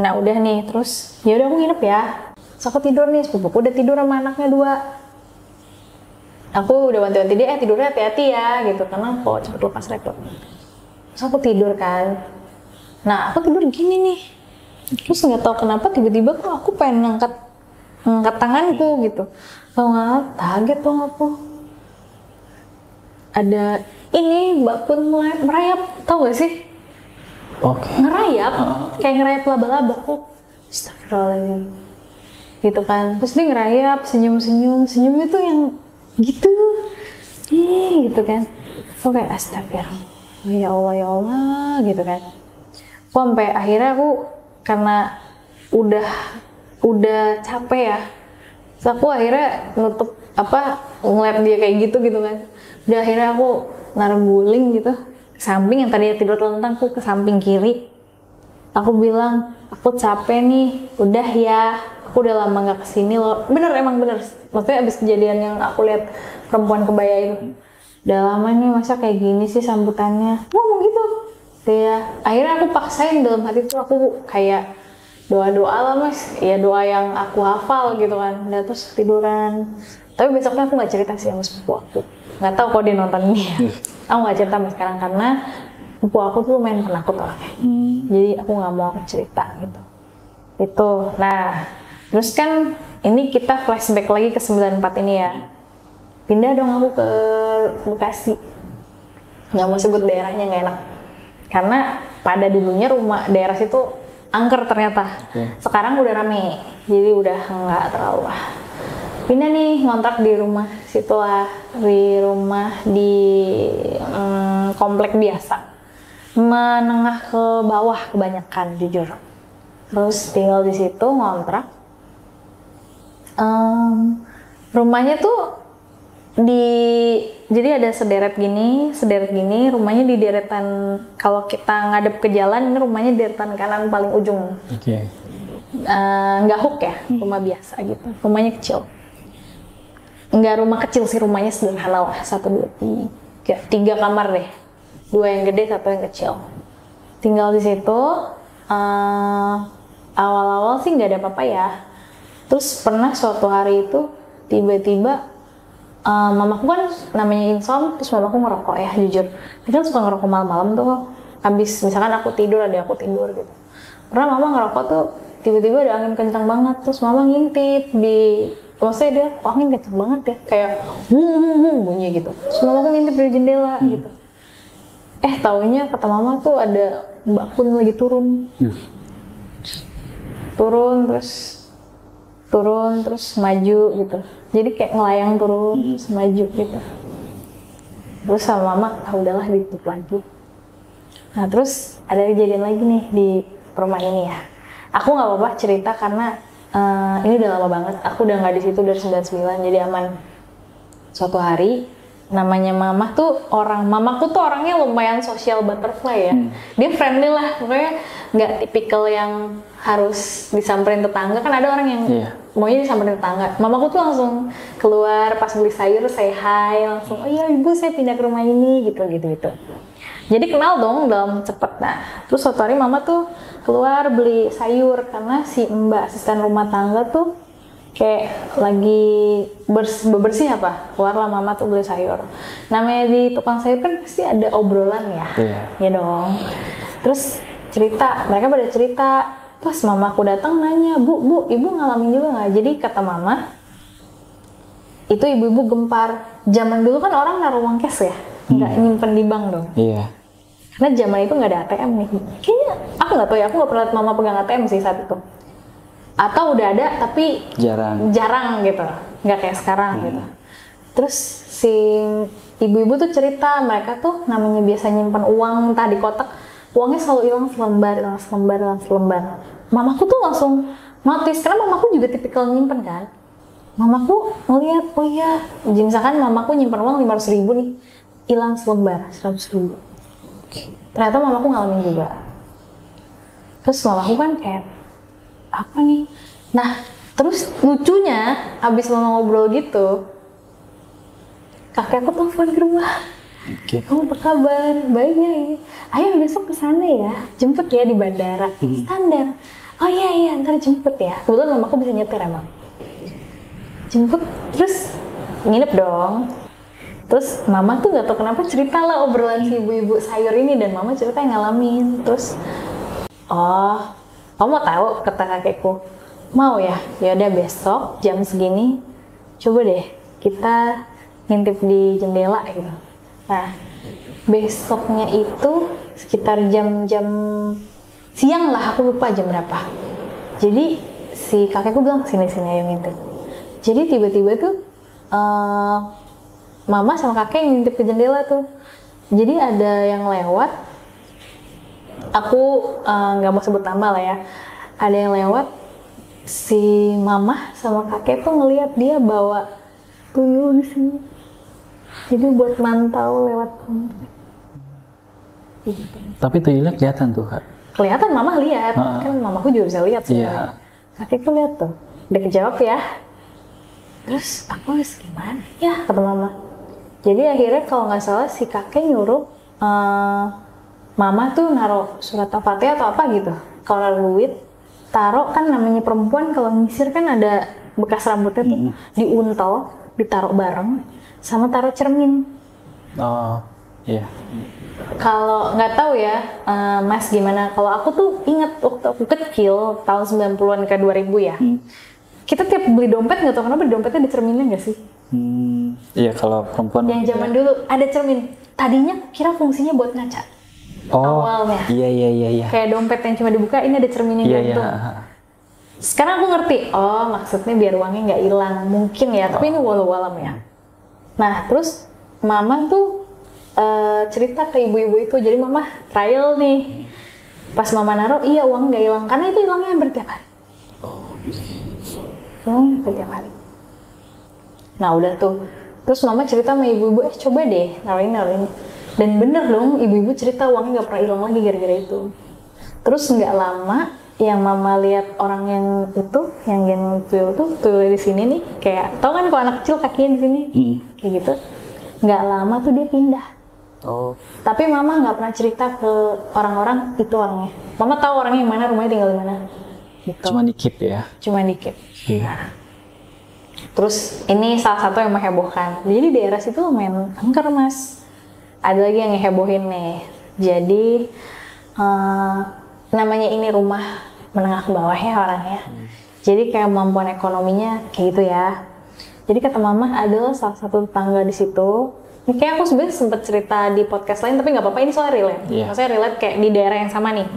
Nah udah nih, terus ya udah aku nginep ya. Terus aku tidur nih, sepupuku udah tidur sama anaknya 2. Aku udah wanti-wanti dia, tidurnya hati-hati ya gitu, karena kok cepet lepas rekod. Terus aku tidur kan. Nah aku tidur gini nih. Terus nggak tahu kenapa tiba-tiba kok aku pengen ngangkat tanganku gitu. Tau nggak? Kaget tuh aku. Ada ini bakun merayap, tau gak sih? Ngerayap, kayak ngerayap laba-laba. Astagfirullahaladzim. Gitu kan. Terus dia ngerayap, senyum-senyum itu yang gitu. Gitu kan. Aku kayak astagfirullah. Ya Allah gitu kan. Sampai akhirnya aku karena udah capek ya, terus aku akhirnya nutup ngeliat dia kayak gitu kan. Udah akhirnya aku naruh guling gitu ke samping, yang tadi tidur telentang aku ke samping kiri. Aku bilang, aku capek nih, udah ya, aku udah lama nggak kesini loh. Emang bener, maksudnya abis kejadian yang aku lihat perempuan kebaya itu, udah lama nih masa kayak gini sih sambutannya, ngomong gitu. Ya, akhirnya aku paksain dalam hati tuh, aku kayak doa-doa lah mas, ya doa yang aku hafal gitu kan. Dan terus tiduran. Tapi besoknya aku nggak cerita sih sama sepupu aku. Nggak tahu kok dia nonton ini ya. Aku nggak cerita sampai sekarang karena sepupu aku tuh main penakut orangnya. Jadi aku nggak mau cerita gitu. Itu. Nah, terus kan ini kita flashback lagi ke 94 ini ya. Pindah dong aku ke Bekasi. Nggak mau sebut daerahnya, nggak enak. Karena pada dulunya rumah daerah situ angker ternyata. Sekarang udah rame, jadi udah nggak terlalu lah. Pindah nih ngontrak di rumah situ lah, di rumah di komplek biasa, menengah ke bawah kebanyakan jujur. Terus tinggal di situ ngontrak. Rumahnya tuh jadi ada sederet gini, rumahnya di deretan, kalau kita ngadep ke jalan, ini rumahnya di deretan kanan paling ujung. Nggak hook ya, rumah biasa gitu, rumahnya kecil. Nggak rumah kecil sih, rumahnya sederhana lah, 1, 2, 3 kamar deh, 2 yang gede, 1 yang kecil. Tinggal di situ, awal-awal sih nggak ada apa-apa ya. Terus pernah suatu hari itu, tiba-tiba mamaku kan namanya insom, terus mamaku ngerokok ya jujur. Dia kan suka ngerokok malam-malam tuh. Habis misalkan aku tidur, ada aku tidur gitu. Pernah mama ngerokok tuh, tiba-tiba ada angin kencang banget, terus mama ngintip di, maksudnya dia, angin kencang banget ya, kayak bunyi gitu. Terus mamaku ngintip dari jendela gitu. Taunya kata mama tuh ada bakun lagi turun. Turun terus maju gitu. Jadi kayak ngelayang turun terus maju gitu. Terus sama mama, udahlah ditutup lagi. Nah terus ada kejadian lagi nih di rumah ini ya. Aku nggak apa-apa cerita karena ini udah lama banget. Aku udah nggak di situ dari 99, jadi aman. Suatu hari namanya mamaku tuh orangnya lumayan social butterfly ya. Dia friendly lah, pokoknya nggak tipikal yang harus disamperin tetangga. Kan ada orang yang maunya disamperin tetangga. Mamaku tuh langsung keluar pas beli sayur, say hi, langsung, oh iya ibu saya pindah ke rumah ini, gitu. Jadi kenal dong dalam cepet. Nah, terus suatu hari mama tuh keluar beli sayur karena si mbak asisten rumah tangga tuh kayak lagi bebersih apa, keluarlah mama tuh beli sayur. Namanya di tukang sayur kan pasti ada obrolan ya, ya dong. Terus mereka pada cerita, pas mamaku datang nanya, bu, ibu ngalamin juga nggak? Jadi kata mama, itu ibu-ibu gempar. Zaman dulu kan orang naruh uang cash ya, nggak nyimpen di bank dong. Iya. Karena zaman itu nggak ada ATM nih. Kayaknya aku nggak tahu ya, aku nggak pernah lihat mama pegang ATM sih saat itu. Atau udah ada tapi jarang gitu, nggak kayak sekarang gitu. Terus si ibu-ibu tuh cerita, mereka tuh namanya biasa nyimpan uang entah di kotak, uangnya selalu hilang selembar. Mamaku tuh langsung notice, karena mamaku juga tipikal nyimpen kan. Mamaku ngeliat, oh iya, misalkan mamaku nyimpan uang 500.000 nih, hilang selembar 100.000. Ternyata mamaku ngalamin juga. Terus mamaku kan kayak, apa nih? Nah, terus lucunya abis mama ngobrol gitu, kakek aku telepon ke rumah. Kamu apa kabar? Baiknya ini. Ayo besok kesana ya, jemput ya di bandara. Standar. Oh iya, ntar jemput ya. Kebetulan mamaku bisa nyetir emang. Jemput, terus nginep dong. Terus mama tuh gak tau kenapa cerita lah obrolan si ibu-ibu sayur ini, dan mama cerita yang ngalamin. Terus, oh, kamu mau tahu, kata kakekku, mau ya? Ya udah besok jam segini, coba deh kita ngintip di jendela gitu. Nah, besoknya itu sekitar jam-jam siang lah, aku lupa jam berapa. Jadi si kakekku bilang sini ayo ngintip. Jadi tiba-tiba tuh mama sama kakek ngintip ke jendela tuh. Jadi ada yang lewat. Aku nggak mau sebut nama lah ya. Ada yang lewat, si mama sama kakek tuh ngelihat dia bawa tuyul di sini. Jadi buat mantau lewat. Tapi tuyulnya kelihatan tuh, Kak? Kelihatan, mama lihat. Kan mamaku juga bisa lihat sebenarnya. Kakek tuh lihat tuh. Udah kejawab ya. Terus aku harus gimana ya, kata mama. Jadi akhirnya kalau nggak salah si kakek nyuruh mama tuh naruh surat Al-Fatihah atau apa gitu. Kalau naruh duit, taruh, kan namanya perempuan kalau nyisir kan ada bekas rambutnya tuh, diuntel, ditaruh bareng, sama taruh cermin. Oh, iya. Kalau nggak tahu ya, Mas gimana? Kalau aku tuh ingat waktu aku kecil, tahun 90-an ke 2000 ya, kita tiap beli dompet nggak tahu kenapa dompetnya ada cerminnya nggak sih? Iya, kalau perempuan. Yang zaman dulu ada cermin. Tadinya kira fungsinya buat ngaca. Awalnya. Iya. Kayak dompet yang cuma dibuka, ini ada cermin yang gantung. Sekarang aku ngerti. Oh, maksudnya biar uangnya nggak hilang. Mungkin ya, tapi ini walau-walam ya. Nah, terus mama tuh cerita ke ibu-ibu itu. Jadi mama trial nih. Pas mama naruh, iya uang nggak hilang. Karena itu hilangnya hampir tiap hari. Hampir tiap hari. Nah, udah tuh. Terus mama cerita sama ibu-ibu, coba deh naruhin. Dan bener dong, ibu-ibu cerita uangnya nggak pernah hilang lagi gara-gara itu. Terus nggak lama, yang mama lihat orang yang itu, yang gen tuyul di sini nih, kayak tau kan kalau anak kecil kakinya di sini, kayak gitu. Nggak lama tuh dia pindah. Tapi mama nggak pernah cerita ke orang-orang itu orangnya. Mama tahu orangnya yang mana, rumahnya tinggal di mana. Gitu. Cuma dikit ya? Cuma dikit. Nah. Terus ini salah satu yang menghebohkan. Jadi daerah situ lumayan angker, Mas. Ada lagi yang ngehebohin nih. Jadi namanya ini rumah menengah ke bawah ya orangnya. Jadi kayak kemampuan ekonominya kayak gitu ya. Jadi kata mama adalah salah satu tetangga di situ. Ini kayak aku sebenarnya sempat cerita di podcast lain, tapi nggak apa-apa, ini soalnya relate. Maksudnya relate kayak di daerah yang sama nih.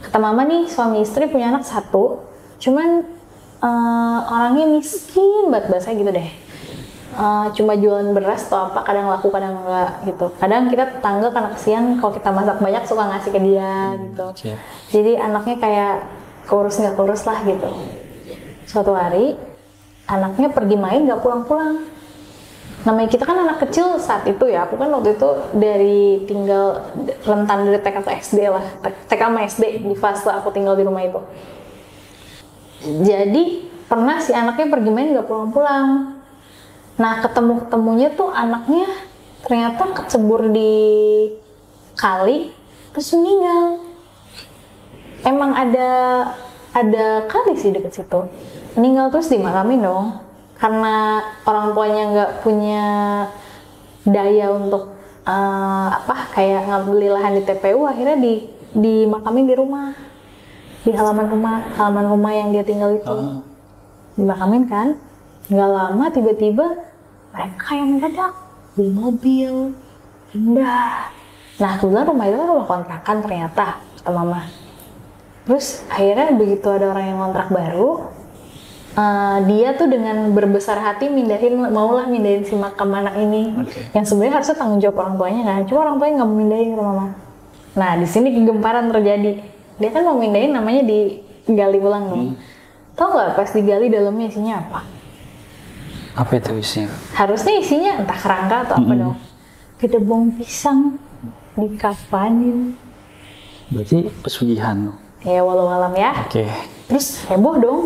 Kata mama nih, suami istri punya anak satu, cuman orangnya miskin banget, bahasa gitu deh. Cuma jualan beras atau apa, kadang laku kadang enggak gitu. Kadang kita tetangga karena kesian kalau kita masak banyak suka ngasih ke dia gitu. Jadi anaknya kayak kurus nggak kurus lah gitu. Suatu hari anaknya pergi main nggak pulang-pulang. namanya kita kan anak kecil saat itu ya, aku kan waktu itu dari tinggal rentan dari TK ke SD lah, TK sama SD di fase aku tinggal di rumah itu. Jadi pernah si anaknya pergi main nggak pulang-pulang. Nah ketemunya tuh anaknya ternyata kecebur di kali terus meninggal. Emang ada kali sih deket situ. Meninggal terus dimakamin dong. Karena orang tuanya nggak punya daya untuk kayak ngambil lahan di TPU, akhirnya dimakamin di rumah, di halaman rumah yang dia tinggal itu. Dimakamin kan, nggak lama tiba-tiba mereka kayak mendadak beli mobil, pindah. Nah kebetulan rumah itu kan rumah kontrakan ternyata, kata mama. Terus akhirnya begitu ada orang yang kontrak baru, dia tuh dengan berbesar hati maulah mindahin si makam anak ini, yang sebenarnya harusnya tanggung jawab orang tuanya kan, cuma orang tuanya nggak mau mindahin ke mama. Nah di sini kegemparan terjadi, dia kan mau mindahin namanya digali ulang dong. Tahu nggak pas digali dalamnya isinya apa? Apa itu isinya? Harusnya isinya entah kerangka atau apa dong. Gedebong pisang dikafanin. Berarti pesugihan. Ya walau alam ya. Oke. Terus heboh dong.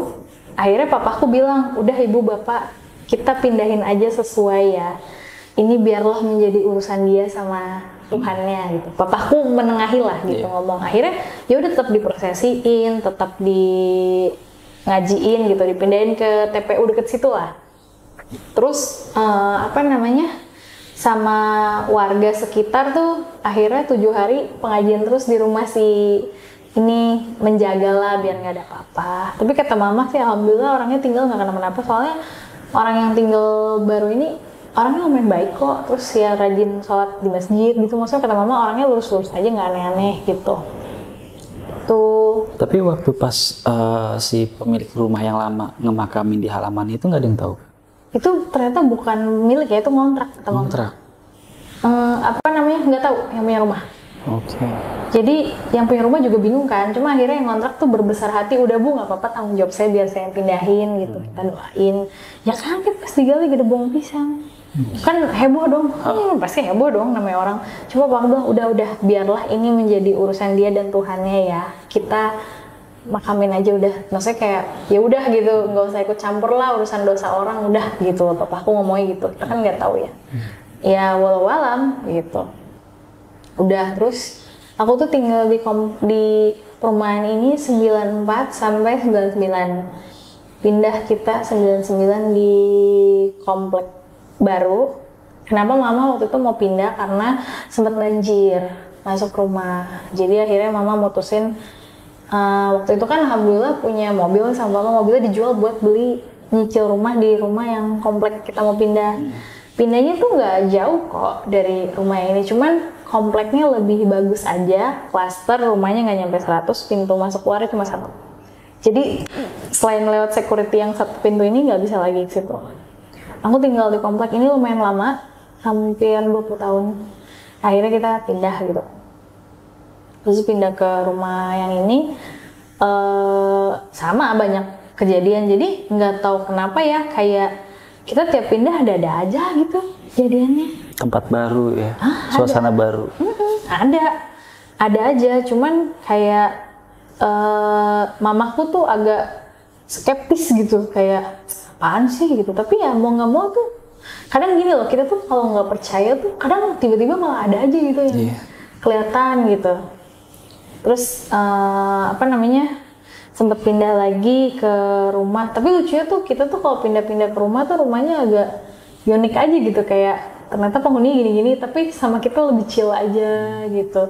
Akhirnya papaku bilang, udah ibu bapak kita pindahin aja sesuai ya. Ini biarlah menjadi urusan dia sama Tuhannya gitu. Papaku menengahi lah gitu ngomong. Akhirnya ya udah tetap diprosesiin, tetap ngajiin gitu, dipindahin ke TPU deket situ lah. Terus sama warga sekitar tuh akhirnya 7 hari pengajian terus di rumah si ini, menjagalah biar nggak ada apa-apa. Tapi kata mama sih alhamdulillah orangnya tinggal nggak kenapa-napa, soalnya orang yang tinggal baru ini orangnya lumayan baik kok, terus ya rajin sholat di masjid gitu. Maksudnya kata mama orangnya lurus-lurus aja, nggak aneh-aneh gitu. Tuh. Tapi waktu pas si pemilik rumah yang lama ngemakamin di halaman itu nggak ada yang tahu? Itu ternyata bukan milik ya, itu ngontrak. Ngontrak? Nggak tahu yang punya rumah. Oke. Jadi yang punya rumah juga bingung kan, cuma akhirnya yang ngontrak tuh berbesar hati, udah bu nggak apa-apa tanggung jawab saya biar saya yang pindahin gitu, kita doain. Ya kan pas digali gedebong pisang, kan heboh dong, pasti heboh dong namanya orang. Coba Bang bilang udah biarlah ini menjadi urusan dia dan Tuhannya ya, kita makamin aja udah. Maksudnya kayak ya udah gitu, nggak usah ikut campur lah urusan dosa orang, udah gitu. Papaku ngomongnya gitu, kita kan nggak tahu ya. Ya walau alam gitu. Udah, terus aku tuh tinggal di perumahan ini 94 sampai 99. Pindah kita 99 di komplek baru. Kenapa mama waktu itu mau pindah? Karena sempat banjir masuk rumah. Jadi akhirnya mama mutusin, waktu itu kan alhamdulillah punya mobil sama mama, mobilnya dijual buat beli nyicil rumah di rumah yang komplek kita mau pindah. Pindahnya tuh nggak jauh kok dari rumah ini, cuman kompleknya lebih bagus aja, klaster, rumahnya nggak nyampe 100, pintu masuk keluarnya cuma 1. Jadi selain lewat security yang 1 pintu ini nggak bisa lagi ke situ. Aku tinggal di komplek ini lumayan lama, hampir 20 tahun. Akhirnya kita pindah gitu. Terus pindah ke rumah yang ini, sama banyak kejadian. Jadi nggak tahu kenapa ya, kayak kita tiap pindah ada aja gitu kejadiannya. Tempat baru ya, suasana baru. Ada aja, cuman kayak mamaku tuh agak skeptis gitu, kayak apaan sih gitu. Tapi ya mau nggak mau tuh, kadang gini loh, kita tuh kalau nggak percaya tuh kadang tiba-tiba malah ada aja gitu yang kelihatan gitu. Terus sempet pindah lagi ke rumah, tapi lucunya tuh kita tuh kalau pindah-pindah ke rumah tuh rumahnya agak unik aja gitu, kayak ternyata penghuni gini-gini tapi sama kita lebih chill aja gitu.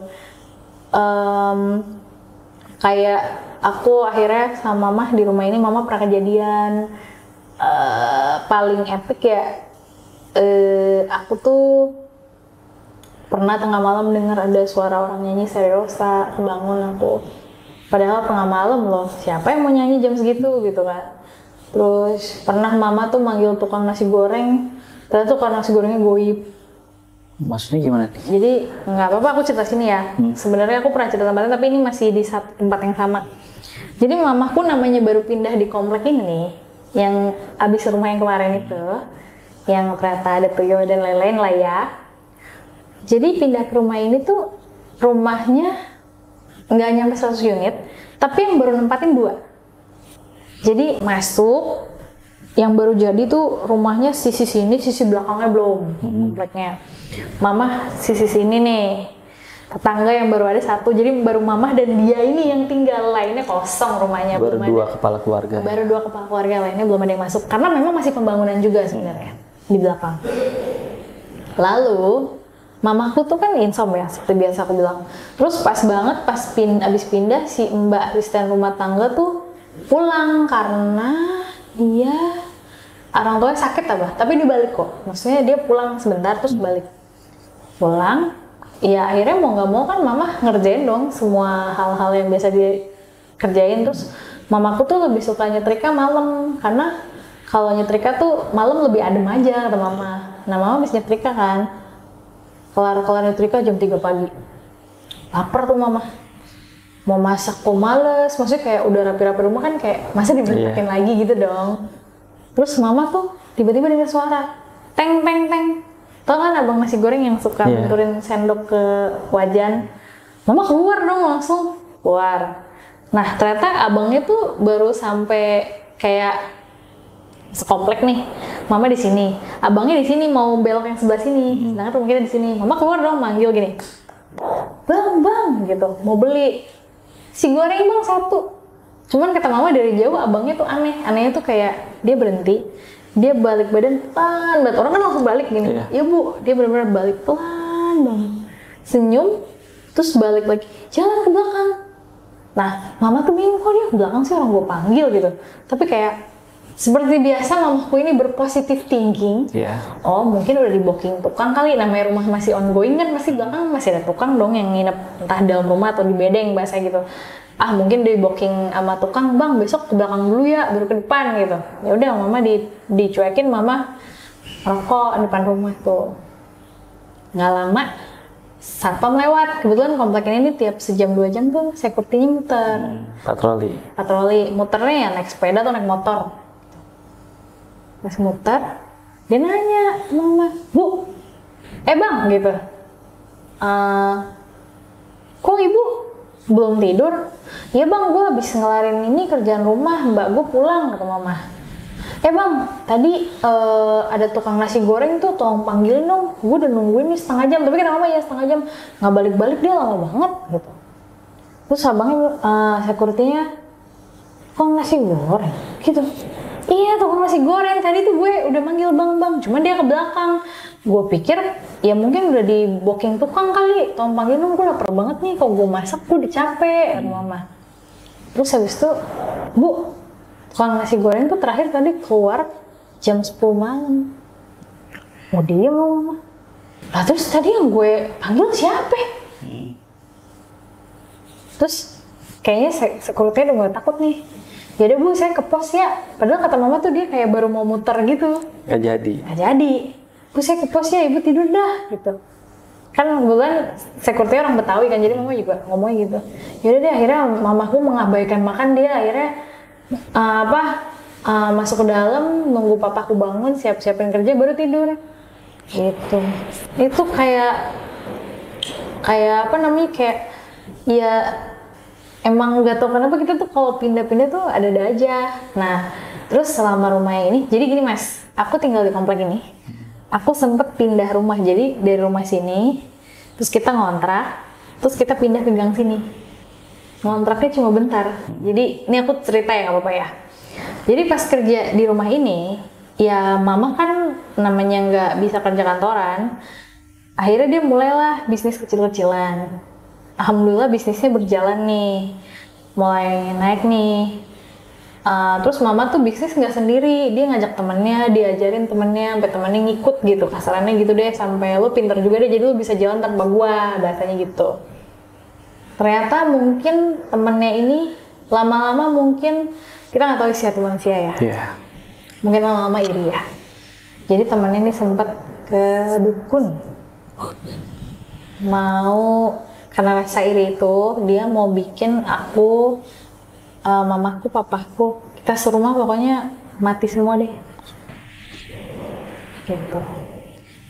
Kayak aku akhirnya sama mama di rumah ini, mama pernah kejadian paling epic ya, aku tuh pernah tengah malam dengar ada suara orang nyanyi seriosa, bangun aku. Padahal tengah malam loh, siapa yang mau nyanyi jam segitu gitu kan. Terus pernah mama tuh manggil tukang nasi goreng, ternyata tukang nasi gorengnya goib. Maksudnya gimana nih? Jadi nggak apa-apa aku cerita sini ya. Sebenarnya aku pernah cerita tempatnya, tapi ini masih di tempat yang sama. Jadi mamaku namanya baru pindah di komplek ini nih, yang abis rumah yang kemarin itu. yang ternyata ada tuyul dan lain-lain lah ya. Jadi pindah ke rumah ini tuh rumahnya nggak nyampe 100 unit, tapi yang baru nempatin 2. Jadi masuk, yang baru jadi tuh rumahnya sisi sini, sisi belakangnya belum kompleknya. Mama sisi sini nih, tetangga yang baru ada 1, jadi baru mama dan dia ini yang tinggal, lainnya kosong rumahnya. Baru belum 2 ada. kepala keluarga. Baru 2 kepala keluarga, lainnya belum ada yang masuk, karena memang masih pembangunan juga sebenarnya di belakang. Lalu mamaku tuh kan insom ya, seperti biasa aku bilang. Terus pas banget abis pindah si mbak asisten rumah tangga tuh pulang karena dia orang tuanya sakit tapi dia balik kok. Maksudnya dia pulang sebentar terus balik. Pulang, ya akhirnya mau nggak mau kan mama ngerjain dong semua hal-hal yang biasa dia kerjain. Terus mamaku tuh lebih suka nyetrika malam karena kalau nyetrika tuh malam lebih adem aja kata mama. Nah mama habis nyetrika kan. Kelar nyetrika jam 3 pagi. Lapar tuh mama. Mau masak kok males. Maksudnya kayak udah rapi-rapi rumah kan kayak masa diberesin lagi gitu dong. Terus mama tuh tiba-tiba dengar suara. Teng teng teng. Tau kan abang nasi goreng yang suka benturin sendok ke wajan. Mama keluar dong langsung. Keluar. Nah ternyata abangnya tuh baru sampai kayak sekomplek nih, mama di sini, abangnya di sini mau belok yang sebelah sini, sedangkan rumah kita di sini. Mama keluar dong manggil gini, bang gitu, mau beli si goreng bang 1. Cuman kata mama dari jauh abangnya tuh anehnya tuh kayak dia berhenti, dia balik badan pelan banget, orang kan langsung balik gini, ya bu, dia benar-benar balik pelan banget, senyum, terus balik lagi, jalan ke belakang. Nah mama tuh bingung kok dia ke belakang sih, orang gue panggil gitu, tapi kayak seperti biasa mamaku ini berpositif thinking. Oh mungkin udah di booking tukang kali, namanya rumah masih ongoing kan, masih belakang masih ada tukang dong yang nginep entah dalam rumah atau di bedeng bahasa gitu. Ah mungkin di booking sama tukang, bang besok ke belakang dulu ya baru ke depan gitu. Ya udah mama dicuekin, mama rokok di depan rumah tuh. Nggak lama satpam lewat, kebetulan komplek ini tiap sejam 2 jam tuh security-nya muter. Patroli muternya ya naik sepeda atau naik motor. Pas muter, dia nanya mama, bu, bang gitu, kok ibu belum tidur? Ya bang, gue habis ngelarin ini kerjaan rumah, mbak gue pulang kata mama. Bang, tadi ada tukang nasi goreng tuh, tolong panggilin dong, gue udah nungguin nih setengah jam. Tapi kenapa ya setengah jam, nggak balik-balik dia lama banget gitu. Terus abangnya, security-nya, tukang nasi goreng gitu. Iya tukang nasi goreng, tadi tuh gue udah manggil bang, cuman dia ke belakang. Gue pikir ya mungkin udah di booking tukang kali, tolong panggil dong, gue lapar banget nih, kalau gue masak gue udah capek kata mama. Terus habis itu, bu, tukang nasi goreng tuh terakhir tadi keluar jam 10 malam. Mau diem loh mama. Lah terus tadi yang gue panggil siapa? Terus kayaknya security udah mulai takut nih. Ya udah bu, saya ke pos ya. Padahal kata mama tuh dia kayak baru mau muter gitu. Gak jadi. Bu, saya ke pos ya, ibu tidur dah gitu. Kan kebetulan security orang Betawi kan, jadi mama juga ngomongnya gitu. Ya udah deh, akhirnya mamaku mengabaikan makan, dia akhirnya masuk ke dalam, nunggu papaku bangun, siap-siapin kerja, baru tidur. Gitu. Itu kayak apa namanya, kayak ya emang gak tau kenapa kita tuh kalau pindah-pindah tuh ada-ada aja. Nah, terus selama rumahnya ini, jadi gini mas, aku tinggal di komplek ini, aku sempet pindah rumah, jadi dari rumah sini, terus kita ngontrak, terus kita pindah ke gang sini. Ngontraknya cuma bentar, jadi ini aku cerita ya, gak apa-apa ya. Jadi pas kerja di rumah ini, ya mama kan namanya nggak bisa kerja kantoran, akhirnya dia mulailah bisnis kecil-kecilan. Alhamdulillah bisnisnya berjalan nih, mulai naik nih. Terus mama tuh bisnis nggak sendiri, dia ngajak temennya, diajarin temennya, sampai temennya ngikut gitu, kasarannya gitu deh, sampai lo pinter juga deh, jadi lo bisa jalan tanpa gua, bahasanya gitu. Ternyata mungkin temennya ini lama-lama mungkin kita nggak tahu isi hati manusia ya. Mungkin lama-lama iri ya. Jadi temennya ini sempat ke dukun, mau karena rasa iri itu dia mau bikin aku, mamaku, papaku, kita serumah pokoknya mati semua deh. gitu.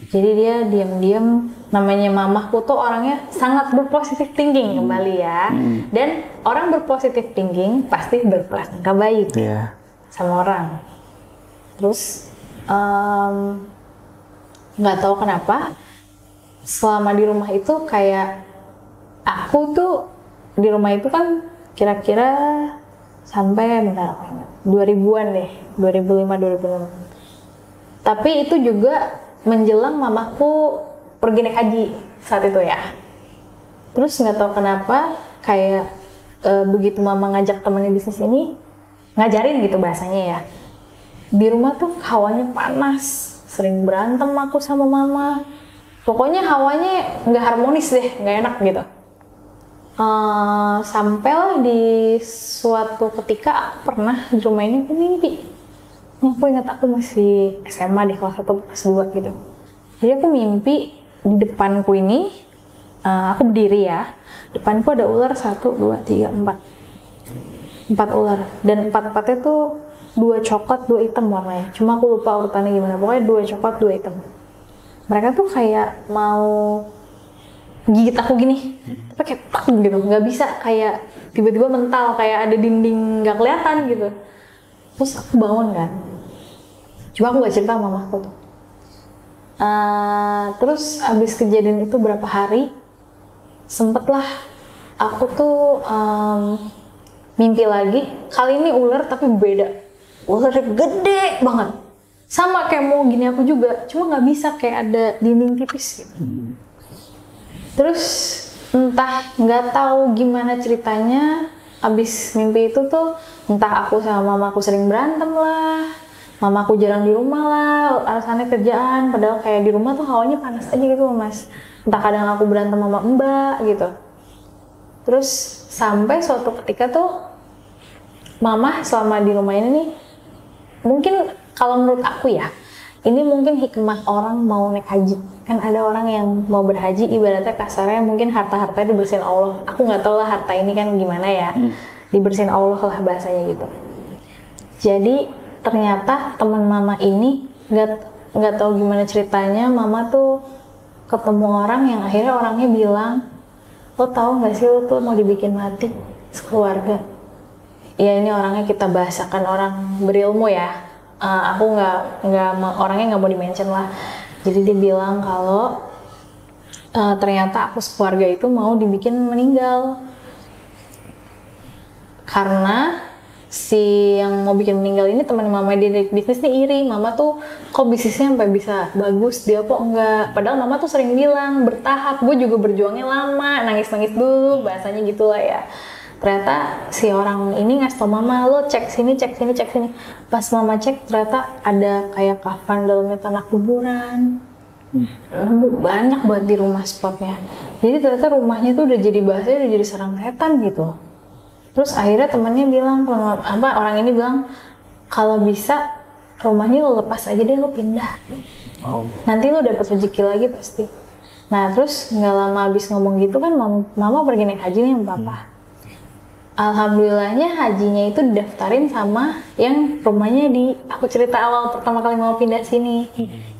Jadi dia diam-diam, namanya mamahku tuh orangnya sangat berpositif thinking kembali ya. Dan orang berpositif thinking pasti berprasangka baik sama orang. Terus nggak tahu kenapa selama di rumah itu kayak aku tuh di rumah itu kan kira-kira sampai bentar 2000-an deh, 2005-2006. Tapi itu juga menjelang mamaku pergi naik haji saat itu ya. Terus nggak tahu kenapa kayak begitu mama ngajak temennya bisnis ini, ngajarin gitu bahasanya ya. Di rumah tuh hawanya panas, sering berantem aku sama mama. Pokoknya hawanya nggak harmonis deh, nggak enak gitu. Sampailah di suatu ketika aku pernah di rumah ini aku mimpi. Aku ingat aku masih SMA di kelas 1 kelas 2 gitu. Jadi aku mimpi di depanku ini, aku berdiri ya. Depanku ada ular 1, 2, 3, 4. 4 ular. Dan 4-4-nya tuh 2 coklat, 2 hitam warnanya. Cuma aku lupa urutannya gimana. Pokoknya 2 coklat, 2 hitam. Mereka tuh kayak mau gigit aku gini, tapi kayak takut gitu, nggak bisa, kayak tiba-tiba mental, kayak ada dinding nggak kelihatan gitu. Terus aku bangun kan, cuma aku nggak cerita sama mamaku tuh. Terus abis kejadian itu berapa hari, sempetlah aku tuh mimpi lagi, kali ini ular tapi beda, ularnya gede banget, sama kayak mau gini aku juga, cuma nggak bisa, kayak ada dinding tipis gitu. Terus entah nggak tahu gimana ceritanya, abis mimpi itu tuh entah aku sama mamaku sering berantem lah, mamaku jarang di rumah lah, alasannya kerjaan, padahal kayak di rumah tuh hawanya panas aja gitu mas. Entah kadang aku berantem sama mbak gitu. Terus sampai suatu ketika tuh mama selama di rumah ini nih, mungkin kalau menurut aku ya, ini mungkin hikmah orang mau naik haji. Kan ada orang yang mau berhaji, ibaratnya kasarnya mungkin harta-hartanya dibersihin Allah. Aku nggak tahu lah harta ini kan gimana ya, dibersihin Allah lah bahasanya gitu. Jadi ternyata teman mama ini nggak tahu gimana ceritanya, mama tuh ketemu orang yang akhirnya orangnya bilang, lo tahu nggak sih lo tuh mau dibikin mati sekeluarga. Ya ini orangnya kita bahasakan orang berilmu ya. Aku nggak orangnya nggak mau di-mention lah. Jadi dia bilang kalau ternyata aku sekeluarga itu mau dibikin meninggal karena si yang mau bikin meninggal ini teman mama dia di bisnis nih iri. Mama tuh kok bisnisnya sampai bisa bagus, dia kok enggak. Padahal mama tuh sering bilang bertahap, gue juga berjuangnya lama, nangis-nangis dulu, bahasanya gitulah ya. Ternyata si orang ini ngasih tau mama, lo cek sini, cek sini, cek sini. Pas mama cek ternyata ada kayak kafan dalamnya tanah kuburan. Banyak banget di rumah spotnya. Jadi ternyata rumahnya tuh udah jadi bahasanya udah jadi sarang setan gitu. Terus akhirnya temannya bilang, orang ini bilang, kalau bisa rumahnya lo lepas aja deh, lo pindah. Nanti lo dapet rezeki lagi pasti. Nah terus nggak lama habis ngomong gitu kan, mama pergi naik haji nih sama papa. Alhamdulillahnya hajinya itu didaftarin sama yang rumahnya di aku cerita awal pertama kali mau pindah sini,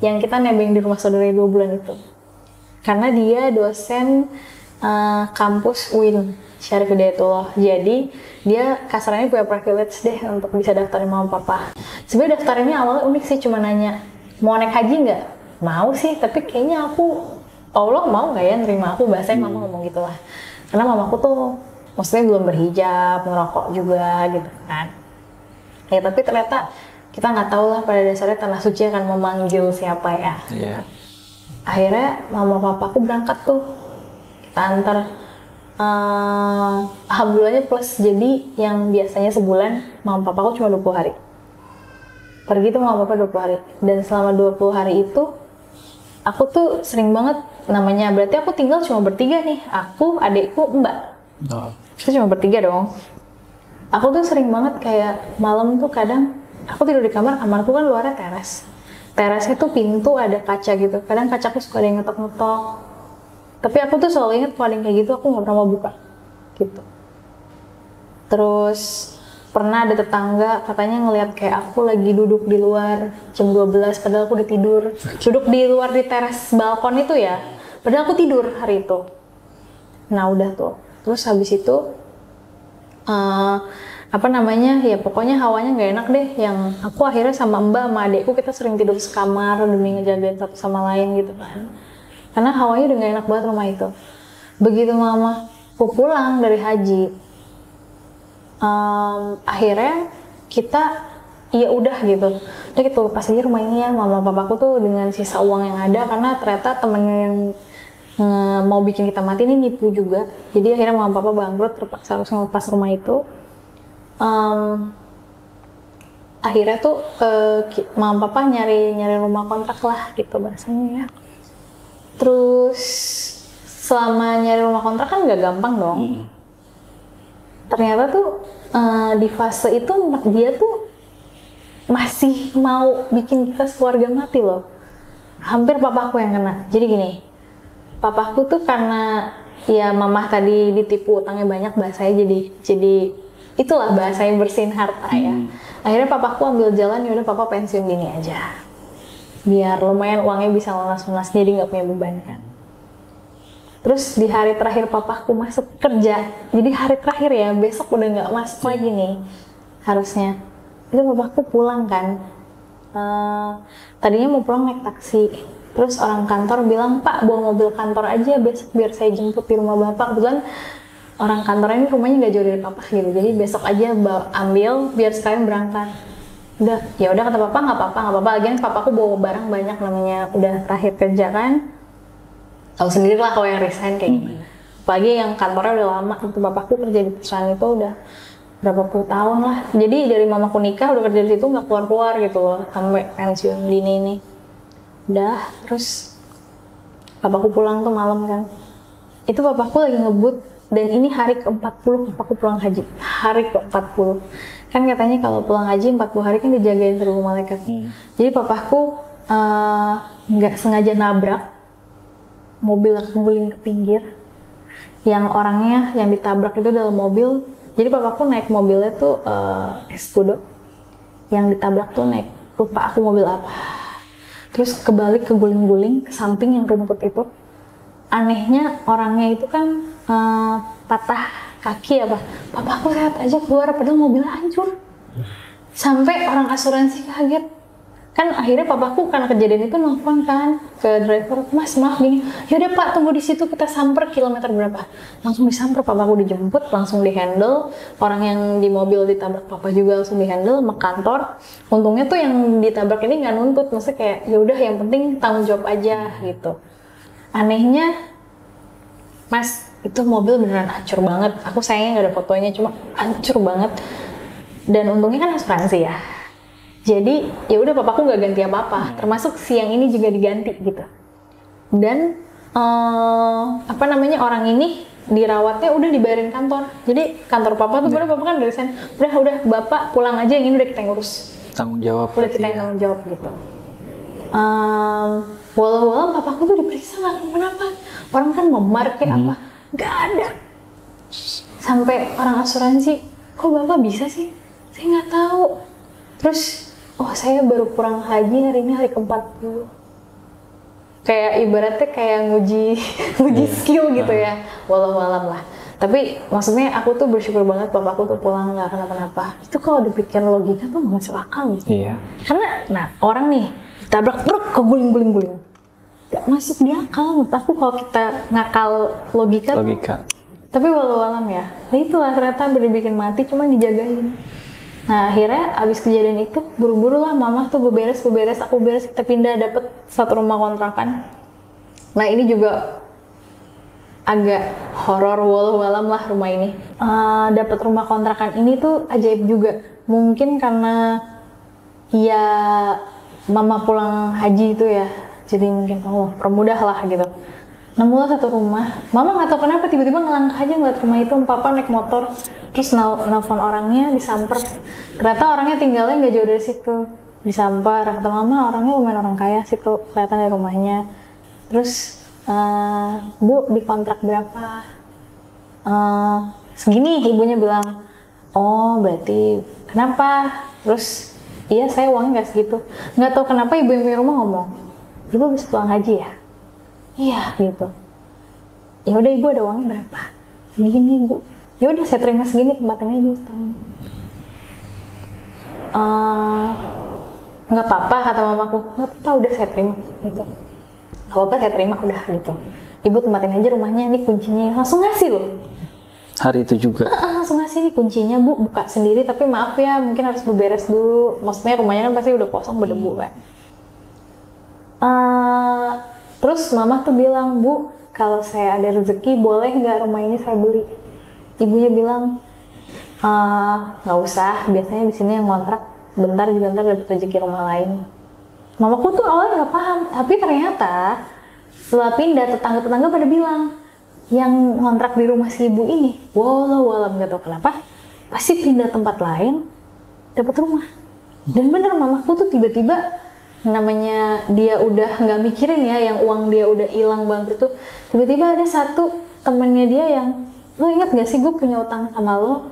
yang kita nebeng di rumah saudara 2 bulan itu, karena dia dosen kampus UIN Syarif Hidayatullah. Jadi dia kasarnya punya privilege deh untuk bisa daftarin mama papa. Sebenarnya daftarinnya awalnya unik sih, cuma nanya mau naik haji nggak? Mau sih, tapi kayaknya Allah mau nggak ya nerima aku, bahasanya mama ngomong gitulah. Karena mamaku tuh maksudnya belum berhijab, ngerokok juga gitu kan. Ya tapi ternyata kita nggak tahu lah pada dasarnya tanah suci akan memanggil siapa ya. Akhirnya mama papaku berangkat tuh, kita antar. Alhamdulillahnya plus, jadi yang biasanya sebulan mama papaku cuma 20 hari. Pergi tuh mama papa 20 hari. Dan selama 20 hari itu aku tuh sering banget, namanya berarti aku tinggal cuma bertiga nih, aku, adikku, mbak. Kita cuma bertiga dong. Aku tuh sering banget kayak malam tuh kadang aku tidur di kamar, kamarku kan luarnya teras. Terasnya tuh pintu ada kaca gitu. Kadang kacaku suka ada yang ngetok-ngetok. Tapi aku tuh selalu ingat kalau ada yang kayak gitu aku nggak pernah mau buka. Gitu. Terus pernah ada tetangga katanya ngelihat kayak aku lagi duduk di luar jam 12 padahal aku udah tidur. Duduk di luar di teras balkon itu ya, padahal aku tidur hari itu. Nah udah tuh, terus habis itu ya pokoknya hawanya nggak enak deh. Yang aku akhirnya sama mbak sama adekku kita sering tidur sekamar demi ngejagain satu sama lain gitu kan, karena hawanya udah nggak enak banget rumah itu. Begitu mama aku pulang dari haji, akhirnya kita ya udah gitu, udah kita lepas aja rumah ini ya. Mama papaku tuh dengan sisa uang yang ada, karena ternyata temennya yang mau bikin kita mati ini nipu juga. Jadi akhirnya mama papa bangkrut, terpaksa harus ngelepas rumah itu. Akhirnya tuh mama papa nyari rumah kontrak lah gitu bahasanya ya. Terus selama nyari rumah kontrak kan nggak gampang dong. Ternyata tuh di fase itu dia tuh masih mau bikin kita keluarga mati loh. Hampir papaku yang kena. Jadi gini, papaku tuh karena ya mamah tadi ditipu utangnya banyak, bahasanya jadi itulah bahasa yang bersihin harta ya. Akhirnya papaku ambil jalan, ya udah papa pensiun dini aja, biar lumayan uangnya bisa lunas-lunas, jadi nggak punya beban kan. Terus di hari terakhir papaku masuk kerja, jadi hari terakhir ya, besok udah nggak masuk lagi nih harusnya. Itu papaku pulang kan, tadinya mau pulang naik taksi. Terus orang kantor bilang, Pak bawa mobil kantor aja besok biar saya jemput di rumah bapak. Kebetulan orang kantor ini rumahnya nggak jauh dari papa gitu, jadi besok aja ambil biar sekalian berangkat. Udah, ya udah kata papa, nggak apa-apa. Lagian papaku bawa barang banyak, namanya udah terakhir kerja kan. Tahu sendiri lah kalau yang resign kayak gimana. Apalagi yang kantornya udah lama, itu papaku kerja di perusahaan itu udah berapa puluh tahun lah. Jadi dari mamaku nikah udah kerja di situ nggak keluar gitu loh sampai pensiun dini ini. Udah, terus papaku pulang tuh malam kan. Itu papaku lagi ngebut. Dan ini hari ke-40 papaku pulang haji. Hari ke-40. Kan katanya kalau pulang haji 40 hari kan dijagain 1000 malaikat. Jadi papaku nggak sengaja nabrak mobil guling ke pinggir. Yang orangnya yang ditabrak itu dalam mobil. Jadi papaku naik mobilnya tuh Escudo. Yang ditabrak tuh naik, lupa aku mobil apa. Terus kebalik, keguling-guling ke samping yang rumput itu. Anehnya orangnya itu kan patah kaki apa, papaku sehat aja keluar padahal mobilnya hancur. Sampai orang asuransi kaget kan. Akhirnya papaku karena kejadian itu nelfon kan ke driver, mas maaf gini, yaudah pak tunggu di situ, kita samper kilometer berapa. Langsung disamper, papaku dijemput, langsung dihandle. Orang yang di mobil ditabrak papa juga langsung dihandle sama kantor. Untungnya tuh yang ditabrak ini nggak nuntut, maksudnya kayak yaudah yang penting tanggung jawab aja gitu. Anehnya, mas, itu mobil beneran hancur banget. Aku sayangnya nggak ada fotonya, cuma hancur banget. Dan untungnya kan asuransi ya. Jadi ya udah papaku nggak ganti apa-apa. Termasuk siang ini juga diganti gitu. Dan orang ini dirawatnya udah dibayarin kantor. Jadi kantor papa tuh papa kan dari sana. Udah bapak pulang aja, yang ini udah kita yang urus. Tanggung jawab. Udah kita yang tanggung jawab gitu. Walau papaku tuh diperiksa nggak kenapa, orang kan memar kayak apa, nggak ada. Sampai orang asuransi, kok bapak bisa sih? Saya nggak tahu. Terus, saya baru pulang haji hari ini hari ke-40. Kayak ibaratnya kayak nguji skill gitu ya, walau alam lah. Tapi maksudnya aku tuh bersyukur banget papaku tuh pulang nggak kenapa-napa. Itu kalau dipikir logika tuh nggak masuk akal gitu. Iya. Karena, orang nih tabrak truk keguling-guling, gak masuk di akal menurut aku kalau kita ngakal logika. Tapi walau alam ya, nah itulah ternyata bikin mati cuma dijagain. Nah akhirnya abis kejadian itu buru-buru lah mama tuh beberes, aku beres, kita pindah dapet satu rumah kontrakan. Nah ini juga agak horor walau alam lah rumah ini. Dapet rumah kontrakan ini tuh ajaib juga, mungkin karena ya mama pulang haji itu ya, jadi mungkin Allah permudah lah gitu. Nemulah satu rumah, mama nggak tahu kenapa tiba-tiba ngelangkah aja ngeliat rumah itu. Papa naik motor, terus nelfon orangnya, disamper. Ternyata orangnya tinggalnya nggak jauh dari situ, disamper. Kata mama orangnya lumayan orang kaya situ, kelihatan dari rumahnya. Terus, Bu dikontrak berapa? Segini, ibunya bilang. Oh berarti kenapa? Terus iya saya uangnya nggak segitu. Nggak tahu kenapa ibu yang punya rumah ngomong, ibu habis pulang haji ya? Iya gitu. Ya udah ibu ada uangnya berapa? Segini ibu. Ya udah saya terima segini tempatannya gitu. Nggak apa-apa kata mamaku, nggak apa-apa udah saya terima gitu. Nggak apa-apa saya terima udah gitu. Ibu tempatin aja rumahnya, ini kuncinya, langsung ngasih loh. Hari itu juga. Langsung ngasih nih kuncinya bu, buka sendiri tapi maaf ya mungkin harus beberes dulu. Maksudnya rumahnya kan pasti udah kosong berdebu kan. Terus mama tuh bilang, bu kalau saya ada rezeki boleh nggak rumah ini saya beli? Ibunya bilang nggak usah, biasanya di sini yang ngontrak bentar juga ntar dapet rezeki rumah lain. Mamaku tuh awalnya nggak paham, tapi ternyata setelah pindah tetangga-tetangga pada bilang yang ngontrak di rumah si ibu ini, walau nggak tahu kenapa, pasti pindah tempat lain, dapat rumah. Dan bener mamaku tuh tiba-tiba, namanya dia udah nggak mikirin ya, yang uang dia udah hilang banget itu, tiba-tiba ada satu temennya dia yang, lo ingat gak sih gue punya utang sama lo?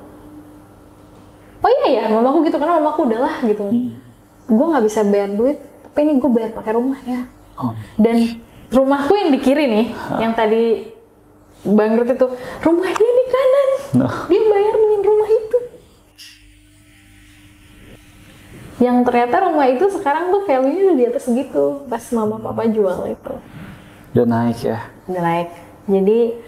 Oh iya ya, mamaku gitu, karena mamaku udahlah gitu, gue nggak bisa bayar duit, tapi ini gue bayar pakai rumah ya. Dan rumahku yang di kiri nih, yang tadi bangkrut itu, rumah dia di kanan. Dia bayar dengan rumah itu. Yang ternyata rumah itu sekarang tuh value-nya udah di atas segitu pas mama papa jual itu. Udah naik ya? Udah naik. Jadi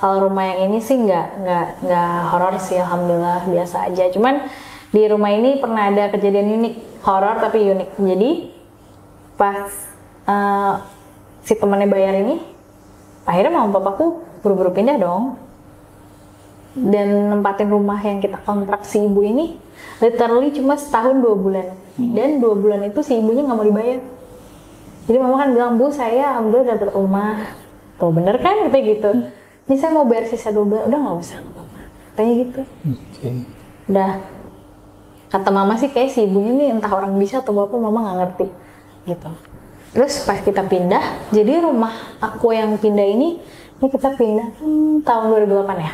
kalau rumah yang ini sih nggak horor sih, alhamdulillah biasa aja. Cuman di rumah ini pernah ada kejadian unik, horor tapi unik. Jadi pas si temannya bayar ini, akhirnya mama papaku buru-buru pindah dong, dan nempatin rumah yang kita kontrak si ibu ini literally cuma setahun 2 bulan. Dan 2 bulan itu si ibunya nggak mau dibayar. Jadi mama kan bilang, bu saya alhamdulillah dapat rumah, tuh bener kan katanya gitu. Ini saya mau bayar sisa 2 bulan, udah nggak usah katanya gitu. Udah kata mama sih kayak si ibunya nih entah orang bisa atau apa, mama nggak ngerti gitu. Terus pas kita pindah, jadi rumah aku yang pindah ini kita pindah tahun 2008 ya.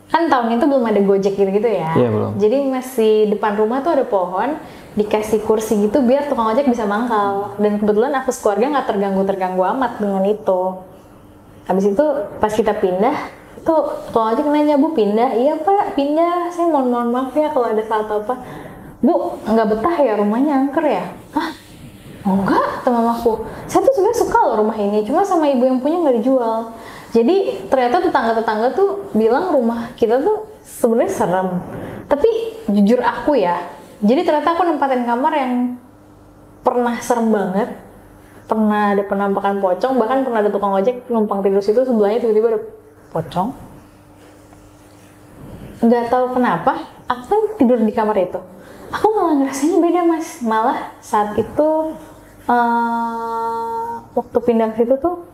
Kan tahun itu belum ada Gojek gitu-gitu ya. Iya, belum. Jadi masih depan rumah tuh ada pohon, dikasih kursi gitu biar tukang ojek bisa mangkal. Dan kebetulan aku sekeluarga nggak terganggu amat dengan itu. Habis itu pas kita pindah, tuh tukang ojek nanya, bu pindah? Iya pak, pindah. Saya mohon maaf ya kalau ada salah atau apa. Bu, nggak betah ya rumahnya, angker ya? Hah? Enggak, kata mamaku. Saya tuh sebenarnya suka loh rumah ini, cuma sama ibu yang punya nggak dijual. Jadi ternyata tetangga-tetangga tuh bilang rumah kita tuh sebenarnya serem. Tapi jujur aku ya, jadi ternyata aku nempatin kamar yang pernah serem banget. Pernah ada penampakan pocong, bahkan pernah ada tukang ojek numpang tidur situ, sebelahnya tiba-tiba ada pocong. Nggak tahu kenapa, aku kan tidur di kamar itu. Aku malah ngerasanya beda mas, malah saat itu waktu pindah ke situ tuh,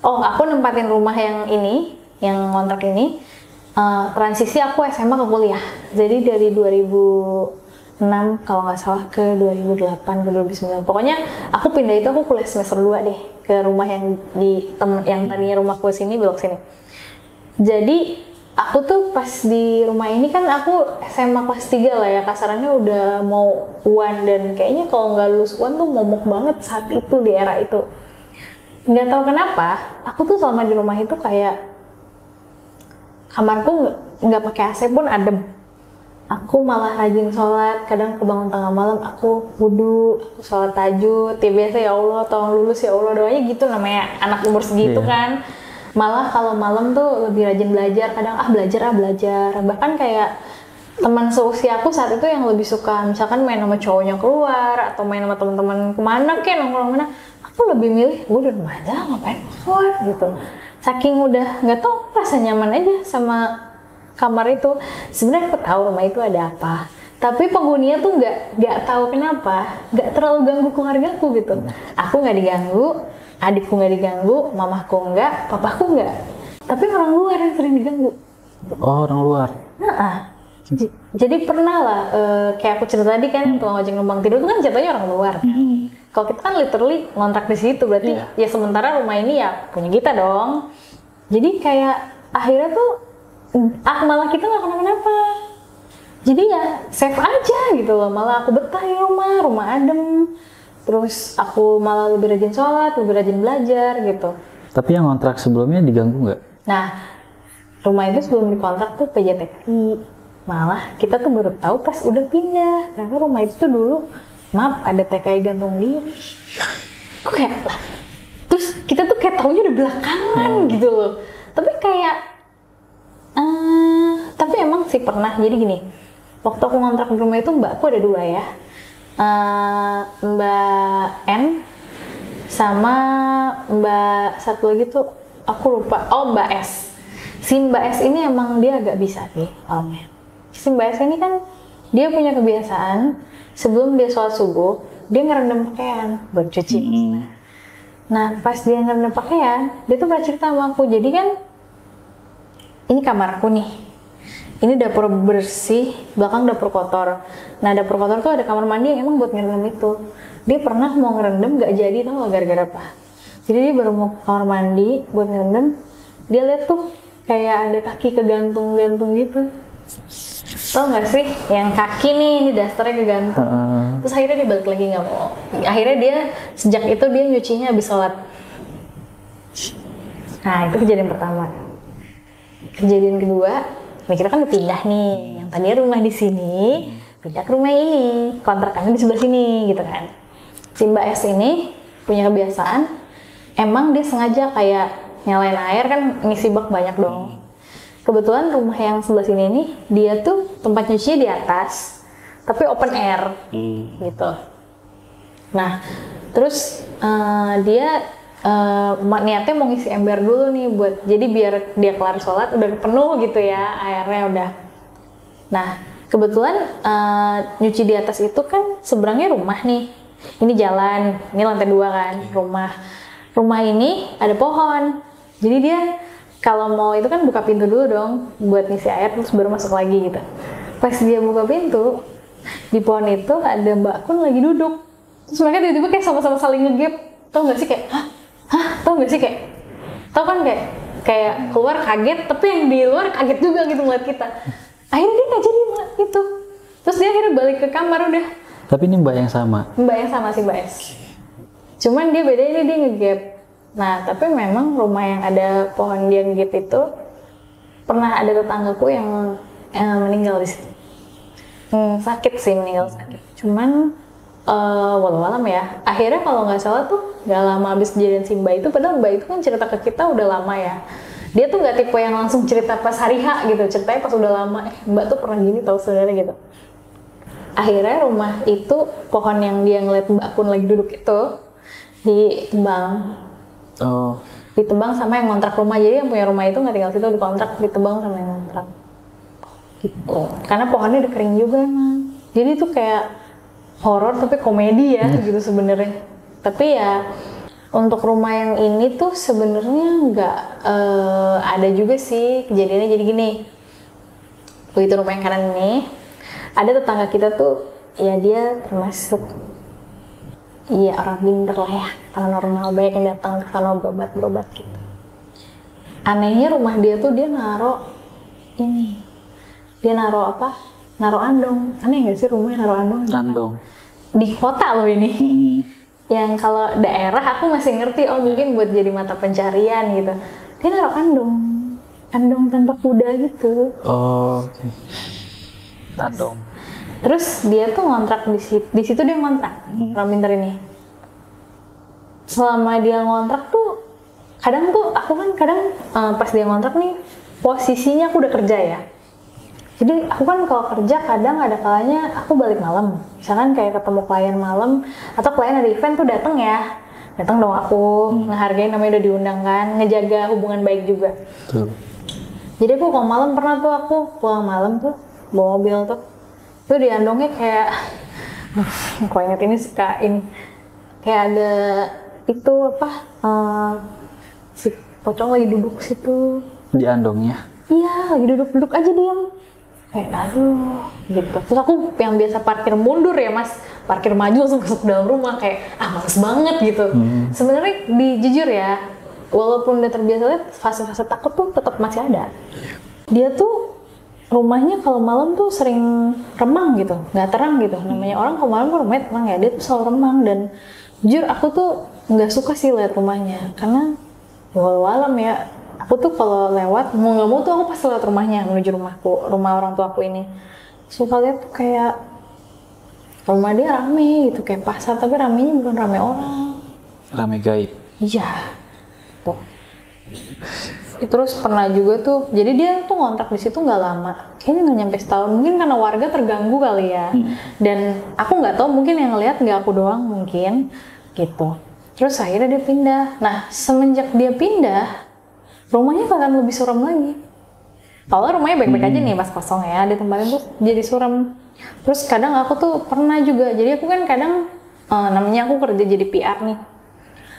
aku nempatin rumah yang ini, yang kontrak ini, transisi aku SMA ke kuliah. Jadi dari 2006 kalau nggak salah ke 2008 ke 2009. Pokoknya aku pindah itu aku kuliah semester 2 deh ke rumah yang yang tadinya rumahku sini belok sini. Jadi aku tuh pas di rumah ini kan aku SMA kelas 3 lah ya, kasarannya udah mau UAN, dan kayaknya kalau nggak lulus UAN tuh momok banget saat itu di era itu. Nggak tahu kenapa, aku tuh selama di rumah itu kayak kamarku nggak pakai AC pun adem. Aku malah rajin sholat, kadang kebangun tengah malam aku wudhu, aku sholat tahajud. Ya biasa ya Allah tolong lulus ya Allah, doanya gitu, namanya anak umur segitu kan. Malah kalau malam tuh lebih rajin belajar, kadang belajar. Bahkan kayak teman seusia aku saat itu yang lebih suka misalkan main sama cowoknya keluar atau main sama teman-teman kemana kayak nongkrong mana, aku lebih milih gue di rumah aja, ngapain keluar gitu. Saking udah nggak tahu, rasa nyaman aja sama kamar itu. Sebenarnya aku tahu rumah itu ada apa, tapi penghuninya tuh nggak tahu kenapa nggak terlalu ganggu keluargaku gitu. Aku nggak diganggu, adikku nggak diganggu, mamaku nggak, papaku nggak. Tapi orang luar yang sering diganggu. Oh, orang luar. Jadi pernah lah, kayak aku cerita tadi kan, tukang ojek numpang tidur itu kan jatuhnya orang luar. Kalau kita kan literally ngontrak di situ, berarti ya sementara rumah ini ya punya kita dong. Jadi kayak akhirnya tuh malah kita nggak kenapa-napa. Jadi ya safe aja gitu loh, malah aku betah di rumah adem. Terus aku malah lebih rajin sholat, lebih rajin belajar gitu. Tapi yang kontrak sebelumnya diganggu nggak? Nah, rumah itu sebelum dikontrak tuh PJTKI. Malah kita tuh baru tahu pas udah pindah. Karena rumah itu tuh dulu, maaf, ada TKI gantung diri. Kok kayak lah. Terus kita tuh kayak taunya udah belakangan gitu loh. Tapi kayak, tapi emang sih pernah. Jadi gini, waktu aku ngontrak di rumah itu mbakku ada dua ya. Mbak N sama Mbak satu lagi tuh aku lupa. Oh, Mbak S. Si Mbak S ini emang dia agak bisa sih orangnya. Si Mbak S ini kan dia punya kebiasaan sebelum dia sholat subuh dia ngerendam pakaian buat cuci. Nah pas dia ngerendam pakaian dia tuh pernah cerita sama aku. Jadi kan ini kamarku nih, ini dapur bersih, belakang dapur kotor. Nah dapur kotor tuh ada kamar mandi yang emang buat ngerendam itu. Dia pernah mau ngerendam gak jadi, tau gak gara-gara apa? Jadi dia baru mau ke kamar mandi buat ngerendam, dia lihat tuh kayak ada kaki kegantung-gantung gitu. Tau gak sih? Yang kaki nih, ini dasternya kegantung. Terus akhirnya dia balik lagi gak mau. Akhirnya dia, sejak itu dia nyucinya habis sholat. Nah itu kejadian pertama. Kejadian kedua, kita kan udah pindah nih. Yang tadinya rumah di sini, pindah ke rumah ini. Kontrakannya di sebelah sini gitu kan. Si Mbak S ini punya kebiasaan, emang dia sengaja kayak nyalain air kan ngisi bak banyak dong. Kebetulan rumah yang sebelah sini nih, dia tuh tempat nyucinya di atas, tapi open air gitu. Nah, terus dia niatnya mau ngisi ember dulu nih buat, jadi biar dia kelar sholat udah penuh gitu ya airnya udah. Nah, kebetulan nyuci di atas itu kan seberangnya rumah nih. Ini jalan, ini lantai 2 kan, rumah. Rumah ini ada pohon. Jadi dia kalau mau itu kan buka pintu dulu dong buat ngisi air terus baru masuk lagi gitu. Pas dia buka pintu, di pohon itu ada Mbak Kun lagi duduk. Terus mereka tiba-tiba kayak sama-sama saling ngegap. Tau gak sih kayak, hah? Tau gak sih kayak, tau kan kayak keluar kaget, tapi yang di luar kaget juga gitu ngeliat kita. Akhirnya dia gak jadi itu. Terus dia akhirnya balik ke kamar udah. Tapi ini mbak yang sama? Mbak yang sama sih, Mbak S. Cuman dia beda ini dia ngegap. Nah, tapi memang rumah yang ada pohon dia ngegap itu pernah ada tetanggaku yang meninggal di situ. Sakit sih, meninggal sakit. Cuman walau alam ya. Akhirnya kalau nggak salah tuh nggak lama habis kejadian si Mbak itu, padahal Mbak itu kan cerita ke kita udah lama ya. Dia tuh nggak tipe yang langsung cerita pas hari H gitu, ceritanya pas udah lama. Mbak tuh pernah gini tahu sebenarnya gitu. Akhirnya rumah itu, pohon yang dia ngeliat Mbak Kun lagi duduk itu ditebang. Oh. Ditebang sama yang ngontrak rumah. Jadi yang punya rumah itu nggak tinggal situ, dikontrak, ditebang sama yang ngontrak. Gitu. Karena pohonnya udah kering juga emang. Jadi itu kayak horor tapi komedi ya gitu sebenarnya. Tapi ya untuk rumah yang ini tuh sebenarnya nggak ada juga sih kejadiannya. Jadi gini, begitu rumah yang kanan ini ada tetangga kita tuh ya dia termasuk iya orang pinter lah ya, paranormal, banyak yang datang ke sana berobat gitu. Anehnya rumah dia tuh dia naro ini, dia naro apa? Naro andong. Aneh nggak sih rumahnya naro andong? Andong. Di kota loh ini. Yang kalau daerah aku masih ngerti, oh mungkin buat jadi mata pencarian gitu. Dia naro andong, andong tanpa kuda gitu. Oh, oke. Andong. Terus dia tuh ngontrak di situ dia ngontrak, orang pinter ini. Selama dia ngontrak tuh, kadang tuh aku kan pas dia ngontrak nih, posisinya aku udah kerja ya. Jadi aku kan kalau kerja kadang ada kalanya aku balik malam. Misalkan kayak ketemu klien malam, atau klien ada event tuh datang ya. Datang dong aku, ngehargain namanya udah diundang kan, ngejaga hubungan baik juga. Tuh. Jadi aku kalau malam pernah tuh aku pulang malam tuh, bawa mobil tuh diandongnya kayak kalau inget ini suka ini kayak ada itu apa si pocong lagi duduk situ Di andongnya? iya lagi duduk aja diam kayak aduh gitu. Terus aku yang biasa parkir mundur ya mas, parkir maju langsung masuk dalam rumah kayak males banget gitu. Sebenarnya jujur ya, walaupun udah terbiasa lihat fase-fase takut tuh tetap masih ada. Dia tuh rumahnya kalau malam tuh sering remang gitu, nggak terang gitu. Namanya orang kalau malam kan rumahnya terang ya, dia tuh selalu remang. Dan jujur aku tuh nggak suka sih lihat rumahnya, karena walau alam ya, aku tuh kalau lewat mau nggak mau tuh aku pasti lewat rumahnya menuju rumahku, rumah orang tua aku ini. Suka lihat tuh kayak rumah dia rame gitu, kayak pasar, tapi ramenya bukan rame orang. Rame gaib. Iya, tuh. Terus pernah juga tuh, jadi dia tuh ngontrak di situ nggak lama, kayaknya nggak nyampe setahun, mungkin karena warga terganggu kali ya. Dan aku nggak tahu, mungkin yang ngeliat nggak aku doang mungkin, gitu. Terus akhirnya dia pindah. Nah, semenjak dia pindah, rumahnya kelihatan lebih suram lagi. Awalnya rumahnya baik-baik aja nih pas kosong ya, di tempatin tuh jadi suram. Terus kadang aku tuh pernah juga, jadi aku kan kadang namanya aku kerja jadi PR nih.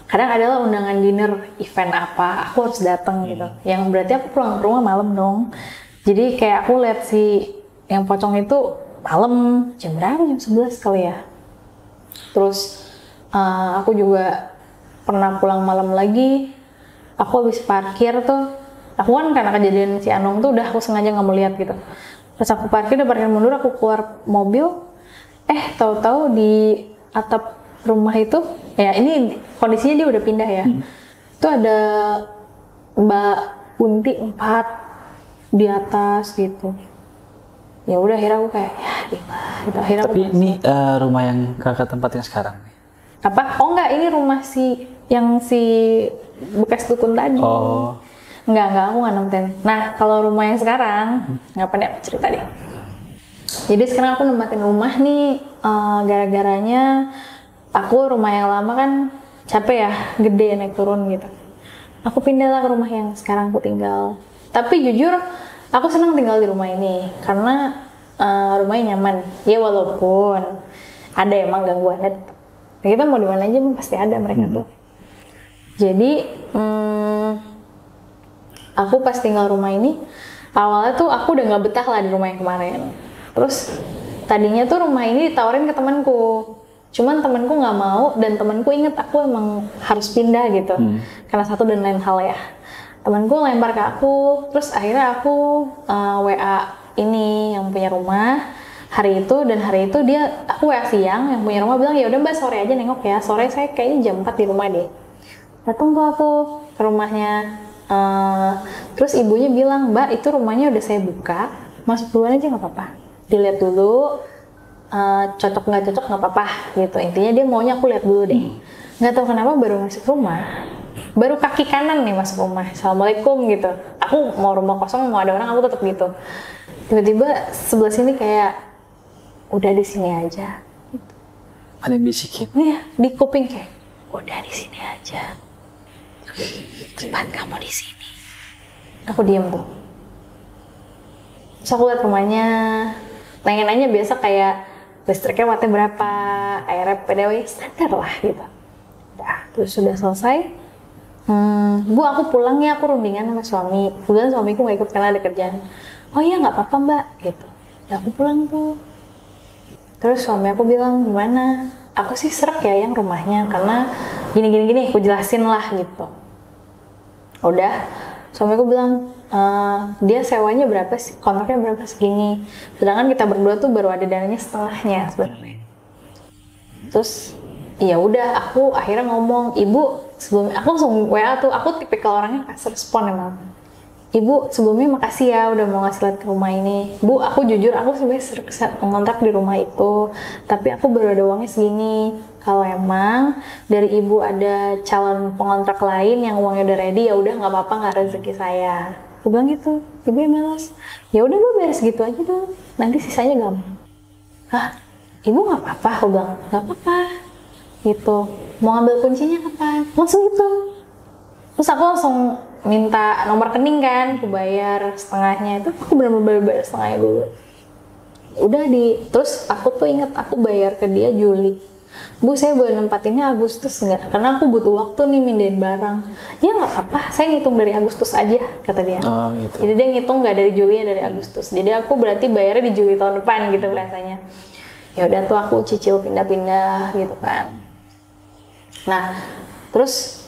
Kadang adalah undangan dinner event apa, aku harus datang gitu. Yang berarti aku pulang ke rumah malam dong. Jadi kayak aku lihat si yang pocong itu malam jam berapa? Jam 11 kali ya. Terus aku juga pernah pulang malam lagi. Aku habis parkir tuh. Aku kan karena kejadian si Anong tuh udah aku sengaja nggak mau lihat gitu. Pas aku parkir, udah parkir mundur, aku keluar mobil. Tahu-tahu di atap rumah itu, ya ini kondisinya dia udah pindah ya. Itu ada Mbak Kunti 4 di atas gitu. Ya udah akhirnya aku kayak ya gitu. Akhirnya Tapi ini rumah yang kakak tempatin sekarang. apa? Oh enggak, ini rumah si bekas dukun tadi. Oh. Enggak, aku nggak nempatin. Nah, kalau rumah yang sekarang, ngapain ya cerita deh. Jadi sekarang aku nempatin rumah nih, gara-garanya aku rumah yang lama kan capek ya, gede naik turun gitu. Aku pindahlah ke rumah yang sekarang aku tinggal. Tapi jujur, aku senang tinggal di rumah ini karena rumahnya nyaman. Ya walaupun ada emang gangguannya, kita mau di mana aja pasti ada mereka tuh. Jadi aku pas tinggal rumah ini, awalnya tuh aku udah nggak betah lah di rumah yang kemarin. Terus tadinya tuh rumah ini ditawarin ke temanku, cuman temanku nggak mau, dan temanku inget aku emang harus pindah gitu, karena satu dan lain hal ya. Temanku lempar ke aku, terus akhirnya aku WA ini yang punya rumah hari itu, dan hari itu aku WA siang, yang punya rumah bilang ya udah mbak sore aja nengok ya, sore saya kayaknya jam 4 di rumah deh. Datang tuh aku ke rumahnya. Terus ibunya bilang, mbak itu rumahnya udah saya buka, masuk duluan aja nggak apa-apa, dilihat dulu, cocok nggak cocok nggak apa-apa gitu. Intinya dia maunya aku lihat dulu deh. Nggak tahu kenapa baru masuk rumah, baru kaki kanan nih masuk rumah, assalamualaikum gitu. Aku mau rumah kosong, mau ada orang, aku tetap gitu. Tiba-tiba sebelah sini kayak udah di sini aja. Ada yang bisikin. Iya, di kuping kayak udah di sini aja. Cepat kamu di sini. Aku diam tuh. Terus aku lihat rumahnya, nanya-nanya biasa kayak listriknya wattnya berapa, airnya PDW standar lah gitu. Udah, terus sudah selesai. Bu aku pulang ya, aku rundingan sama suami. Kemudian suamiku nggak ikut karena ada kerjaan. Oh iya nggak apa-apa mbak, gitu. Ya aku pulang tuh. Terus suami aku bilang gimana? Aku sih serak ya yang rumahnya karena gini, aku jelasin lah gitu. Udah, suami aku bilang dia sewanya berapa sih, kontraknya berapa segini. Sedangkan kita berdua tuh baru ada dananya setengahnya sebenarnya. Terus ya udah, aku akhirnya ngomong, ibu sebelum aku langsung WA tuh, aku tipikal orangnya kasar respon emang. Ibu sebelumnya makasih ya udah mau ngasih lihat ke rumah ini. Bu, aku jujur aku sebenarnya mengontrak di rumah itu, tapi aku baru ada uangnya segini. Kalau emang dari ibu ada calon pengontrak lain yang uangnya udah ready, ya udah nggak apa-apa, nggak rezeki saya. Aku bilang gitu. Ibu yang balas, ya udah bu beres gitu aja dulu, nanti sisanya gampang. Hah, ibu nggak apa-apa? Aku bilang nggak apa-apa. Gitu. Mau ngambil kuncinya kapan? Langsung itu. Terus aku langsung minta nomor rekening kan, aku bayar setengahnya. Itu aku benar-benar bayar setengahnya dulu. Udah terus aku tuh inget aku bayar ke dia Juli. Bu, saya boleh nempatinnya Agustus nggak? Karena aku butuh waktu nih mindahin barang. Ya nggak apa-apa, saya ngitung dari Agustus aja, kata dia. Oh, gitu. Jadi dia ngitung nggak dari Juli, ya dari Agustus. Jadi aku berarti bayarnya di Juli tahun depan gitu rasanya. Ya udah tuh aku cicil pindah-pindah gitu kan. Nah, terus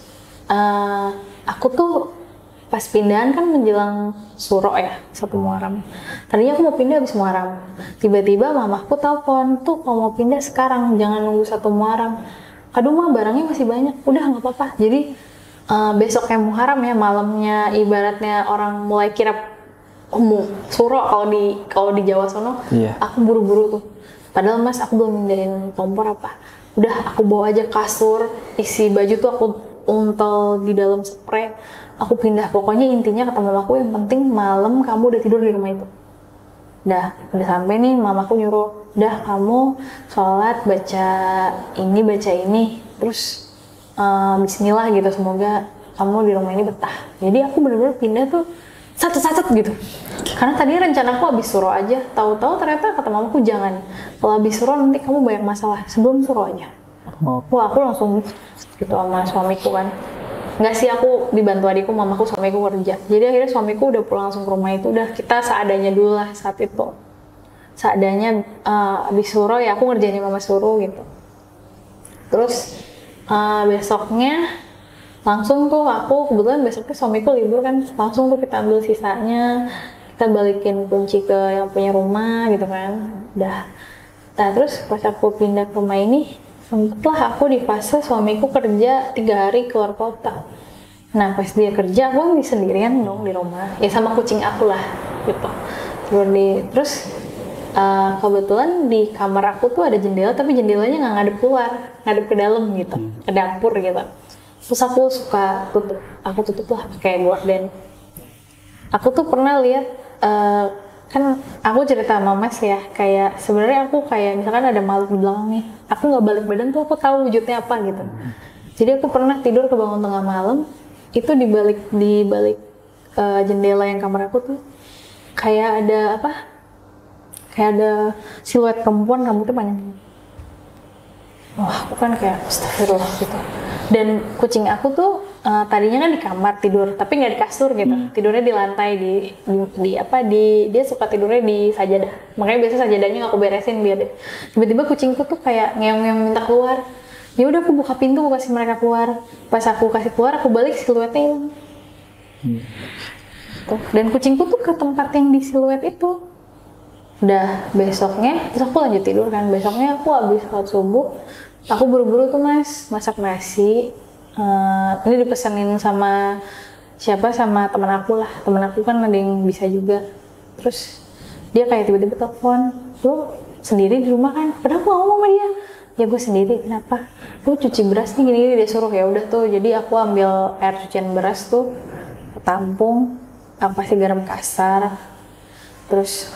aku tuh pas pindahan kan menjelang Suro ya, 1 Muharram. Tadinya aku mau pindah habis Muharram. Tiba-tiba mamaku telepon, tuh kalau mau pindah sekarang, jangan nunggu 1 Muharram. Aduh mah barangnya masih banyak, udah nggak apa-apa. Jadi besoknya Muharram ya, malamnya ibaratnya orang mulai kirap Suro kalau di Jawa sono. Iya. Aku buru-buru tuh. Padahal mas aku belum mindahin kompor apa. Udah aku bawa aja kasur, isi baju tuh aku untel di dalam spray. Aku pindah, pokoknya intinya kata mamaku yang penting malam kamu udah tidur di rumah itu. Udah sampai nih mamaku nyuruh, udah kamu sholat baca ini, terus bismillah gitu, semoga kamu di rumah ini betah. Jadi aku bener-bener pindah tuh satu-satu gitu. Karena tadinya rencana aku habis Suro aja, tahu-tahu ternyata kata mamaku jangan. Kalau habis Suro nanti kamu banyak masalah, sebelum Suro aja. Wah aku langsung gitu sama suamiku kan. Nggak sih, aku dibantu adikku, mamaku, suamiku kerja. Jadi akhirnya suamiku udah pulang langsung ke rumah itu, udah kita seadanya dulu lah saat itu. Seadanya abis Suro ya aku ngerjain mama suruh gitu. Terus besoknya langsung tuh aku, kebetulan besoknya suamiku libur kan, langsung tuh kita ambil sisanya, kita balikin kunci ke yang punya rumah gitu kan. Udah. Nah terus pas aku pindah ke rumah ini, sempetlah aku di fase suamiku kerja 3 hari keluar kota. Nah pas dia kerja, aku sendirian dong di rumah. Ya sama kucing aku lah, gitu. Terus kebetulan di kamar aku tuh ada jendela, tapi jendelanya nggak ngadep keluar, ngadep ke dalam gitu, ke dapur gitu. Terus aku suka tutup lah pakai gorden. Aku tuh pernah lihat, kan aku cerita sama Mas ya, kayak sebenarnya aku kayak misalkan ada makhluk di belakang nih, aku nggak balik badan tuh aku tahu wujudnya apa gitu. Jadi aku pernah tidur kebangun tengah malam, itu di balik jendela yang kamar aku tuh kayak ada apa? Kayak ada siluet perempuan rambutnya panjang. Wah, aku kan kayak astagfirullah gitu. Dan kucing aku tuh tadinya kan di kamar tidur, tapi nggak di kasur gitu. Tidurnya di lantai, dia suka tidurnya di sajadah. Makanya biasa sajadahnya nggak aku beresin biar tiba-tiba kucingku tuh kayak ngeong-ngeong minta keluar. Ya udah aku buka pintu, aku kasih mereka keluar. Pas aku kasih keluar, aku balik siluetnya hilang. Tuh. Dan kucingku tuh ke tempat yang di siluet itu. Udah besoknya, terus aku lanjut tidur kan. Besoknya aku habis sholat subuh, aku buru-buru tuh Mas masak nasi. Ini dipesenin sama sama teman aku lah. Teman aku kan ada yang bisa juga. Terus dia kayak tiba-tiba telepon, lu sendiri di rumah kan? Padahal aku ngomong sama dia, ya gue sendiri. Kenapa? Lu cuci beras nih gini-gini, dia suruh. Ya udah tuh. Jadi aku ambil air cucian beras tuh, tampung, aku kasih garam kasar. Terus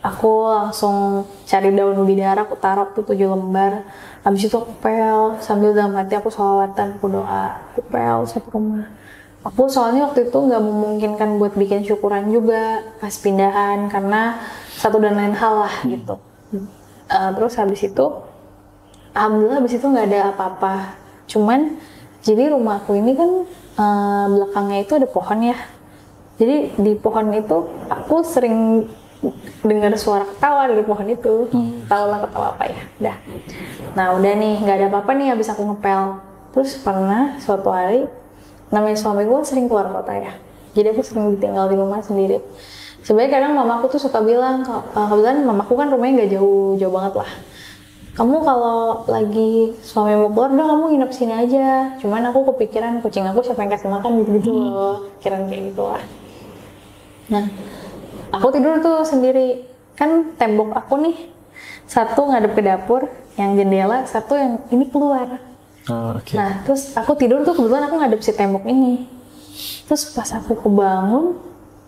aku langsung cari daun bidara, aku taruh tuh 7 lembar. Habis itu aku pel, sambil dalam hati aku sholawatan, aku doa, aku pel sampai rumah. Aku soalnya waktu itu nggak memungkinkan buat bikin syukuran juga pas pindahan, karena satu dan lain hal lah gitu. Terus habis itu, alhamdulillah habis itu nggak ada apa-apa. Cuman jadi rumah aku ini kan belakangnya itu ada pohon ya. Jadi di pohon itu aku sering dengar suara ketawa dari pohon itu. Tahu lah ketawa apa ya. Dah. Nah udah nih nggak ada apa-apa nih habis aku ngepel. Terus pernah suatu hari, namanya suami gue sering keluar kota ya. Jadi aku sering tinggal di rumah sendiri. Sebenarnya kadang mamaku tuh suka bilang, kebetulan mamaku kan rumahnya nggak jauh banget lah. Kamu kalau lagi suami mau keluar, udah kamu nginep sini aja. Cuman aku kepikiran kucing aku siapa yang kasih makan gitu loh. Pikiran kayak gitu lah. Nah, aku tidur tuh sendiri. Kan tembok aku nih, satu ngadep ke dapur, yang jendela, satu yang ini keluar. Okay. Nah, terus aku tidur tuh kebetulan aku ngadep si tembok ini. Terus pas aku kebangun,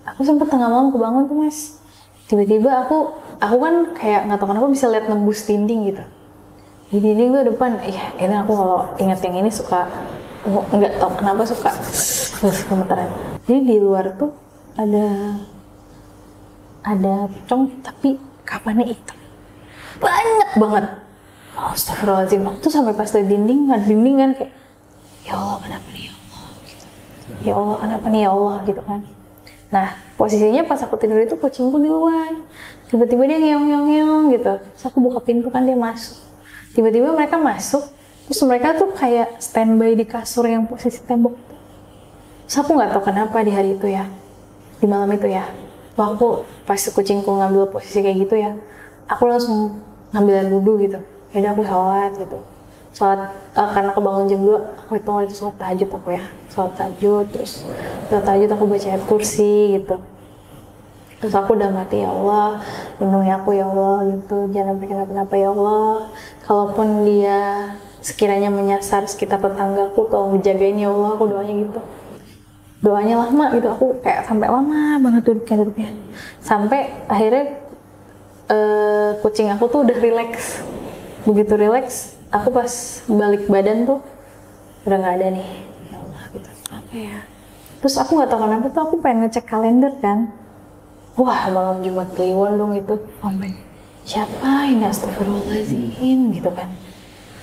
aku sempet tengah malam kebangun tuh Mas. Tiba-tiba aku kan kayak nggak tahu kenapa bisa lihat nembus dinding gitu. Di dinding tuh depan, ini aku kalau ingat yang ini suka, nggak tahu kenapa suka gemetaran. Jadi di luar tuh ada pocong tapi kapannya hitam banyak banget. Astagfirullahaladzim. Tuh sampai pas di dinding kan kayak ya Allah kenapa nih ya Allah gitu. Ya Allah kenapa nih ya Allah gitu kan. Nah posisinya pas aku tidur itu kucingku di luar, tiba-tiba dia ngeong gitu. Terus aku buka pintu kan dia masuk. Tiba-tiba mereka masuk Terus mereka tuh kayak standby di kasur yang posisi tembok. Terus aku nggak tahu kenapa di hari itu ya, di malam itu ya, waktu pas kucingku ngambil posisi kayak gitu ya, aku langsung ngambil air wudhu gitu. Jadi aku sholat gitu. Sholat karena aku bangun jam 2, aku itu sholat tahajud aku ya. Sholat tahajud, terus sholat tahajud aku baca ayat kursi gitu. Terus aku udah mati, ya Allah, lindungi aku ya Allah gitu, jangan sampai kenapa-napa ya Allah. Kalaupun dia sekiranya menyasar sekitar tetanggaku, tolong jagain ya Allah, aku doanya gitu. Doanya lama gitu, aku kayak sampai lama banget duduknya. Sampai akhirnya kucing aku tuh udah relax. Begitu relax, aku pas balik badan tuh udah nggak ada nih. Ya Allah gitu. Apa ya? Terus aku nggak tahu kenapa tuh aku pengen ngecek kalender kan. Wah, malam Jumat Kliwon dong itu. Sampai siapa ini, astagfirullahaladzim gitu kan.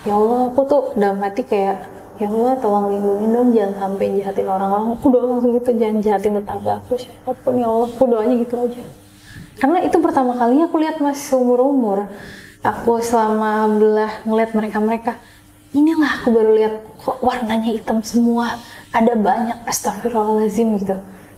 Ya Allah, aku tuh dalam hati kayak, ya Allah tolong lindungi dong, jangan sampai jahatin orang-orang. Aku doa langsung gitu, jangan jahatin tetangga aku, siapapun ya Allah, aku doanya gitu aja. Karena itu pertama kalinya aku lihat masih seumur-umur. Aku selama belah ngeliat mereka-mereka, inilah aku baru lihat kok warnanya hitam semua, ada banyak, astagfirullahaladzim gitu.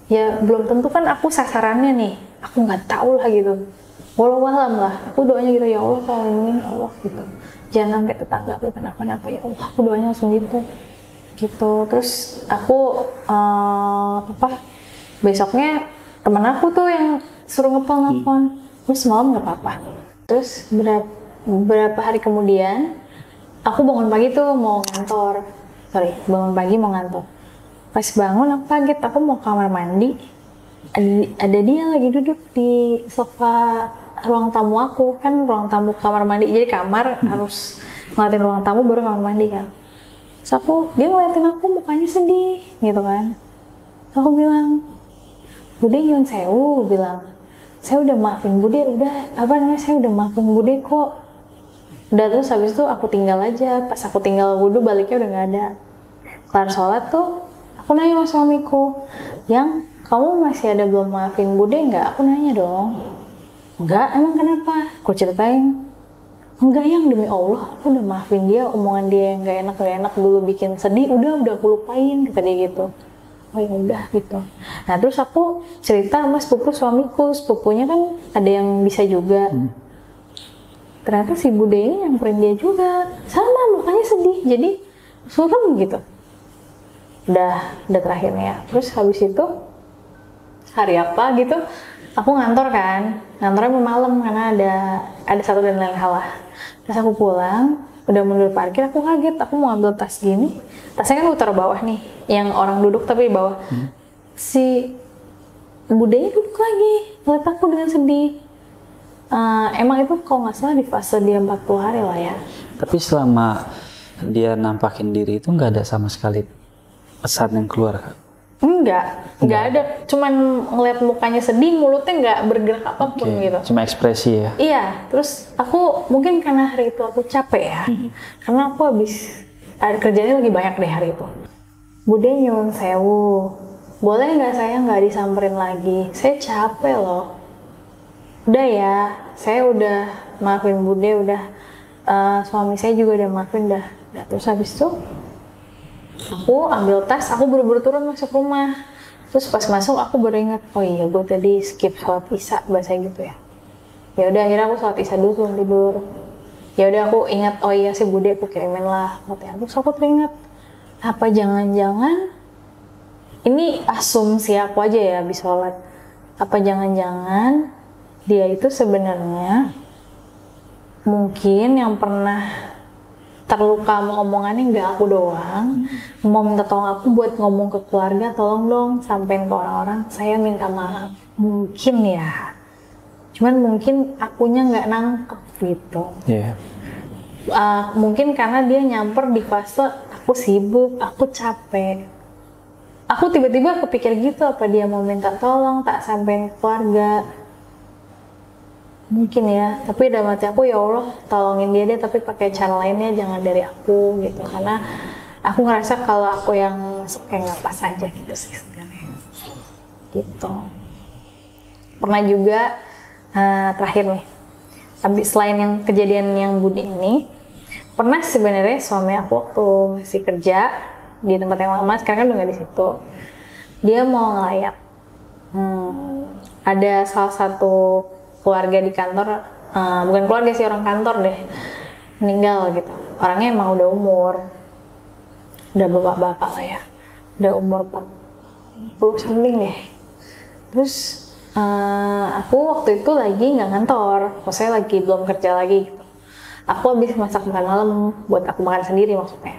Ya belum tentu kan aku sasarannya nih, aku nggak tahu lah gitu. Walau alam lah, aku doanya gitu, ya Allah tolong lindungi ya Allah gitu. Jangan sampai tetangga aku kenapa-napa ya Allah, aku doanya langsung gitu. Terus aku besoknya teman aku tuh yang suruh ngepel, terus malam nggak apa-apa. Terus beberapa hari kemudian aku bangun pagi tuh mau ngantor, bangun pagi mau ngantor. Pas bangun aku kaget, aku mau kamar mandi, ada dia lagi duduk di sofa ruang tamu aku, kan ruang tamu kamar mandi, jadi kamar harus ngeliatin ruang tamu baru kamar mandi kan. Terus dia ngeliatin aku mukanya sedih gitu kan. Aku bilang, Bude nyun sewu, bilang, saya udah maafin Bude, saya udah maafin Bude kok. Udah, terus habis itu aku tinggal aja, pas aku tinggal wudhu baliknya udah gak ada. Kelar sholat tuh, aku nanya sama suamiku, yang kamu masih ada belum maafin Bude nggak? Aku nanya dong. Enggak, emang kenapa? Aku ceritain. Enggak, yang demi Allah, aku udah maafin dia, omongan dia yang gak enak dulu bikin sedih, udah aku lupain, kata dia gitu. Oh ya udah gitu. Nah terus aku cerita sama sepupu suamiku, sepupunya kan ada yang bisa juga. Ternyata si Bude ini nyamperin dia juga, sama mukanya sedih, jadi suram gitu. Udah terakhirnya. Terus habis itu hari apa gitu, aku ngantor kan, ngantornya malam karena ada satu dan lain hal lah. Terus aku pulang, udah mundur parkir, aku kaget, aku mau ambil tas gini, tasnya kan aku taruh bawah nih, yang orang duduk tapi di bawah. Si Budenya duduk lagi, ngeliat aku dengan sedih. Emang itu kalau nggak salah di fase dia 40 hari lah ya. Tapi selama dia nampakin diri itu nggak ada sama sekali pesan yang keluar? Enggak ada, cuman ngeliat mukanya sedih, mulutnya nggak bergerak apapun gitu. Cuma ekspresi ya? Iya, terus aku mungkin karena hari itu aku capek ya, karena aku habis kerjanya lagi banyak deh hari itu. Bude nyuwun sewu, boleh nggak saya nggak disamperin lagi? Saya capek loh. Udah ya, saya udah maafin Bude, udah suami saya juga udah maafin, udah. Terus habis itu aku ambil tas, aku buru-buru turun masuk rumah. Terus pas masuk aku baru ingat, oh iya gue tadi skip sholat isya, bahasa gitu ya. Ya udah akhirnya aku sholat isya dulu sebelum tidur. Ya udah aku ingat, oh iya si Bude aku kirimin lah fotonya. Terus aku teringat, apa jangan-jangan ini asumsi aku aja ya habis sholat. Apa jangan-jangan dia itu sebenarnya mungkin yang pernah terluka sama omongannya nggak aku doang, mau minta tolong aku buat ngomong ke keluarga, tolong dong sampein ke orang-orang saya minta maaf. Mungkin ya, cuman mungkin akunya nggak nangkep gitu. Mungkin karena dia nyamper di fase aku sibuk, aku capek, aku tiba-tiba kepikir gitu, apa dia mau minta tolong tak sampein ke keluarga. Mungkin ya, tapi dalam hati aku, ya Allah tolongin dia deh, tapi pakai cara lainnya, jangan dari aku gitu. Karena aku ngerasa kalau aku yang masuk kayak nggak pas aja gitu sih sebenarnya. Gitu. Pernah juga terakhir nih, selain yang kejadian yang Bude ini, pernah sebenarnya suami aku waktu masih kerja di tempat yang lama, sekarang kan udah nggak di situ, dia mau ngelayat. Ada salah satu keluarga di kantor, bukan keluarga sih, orang kantor deh, meninggal gitu. Orangnya emang udah umur, udah bapak-bapak lah ya, udah umur 40 something deh. Terus aku waktu itu lagi nggak ngantor, maksudnya lagi belum kerja lagi gitu. Aku habis masak makan malam buat aku makan sendiri maksudnya.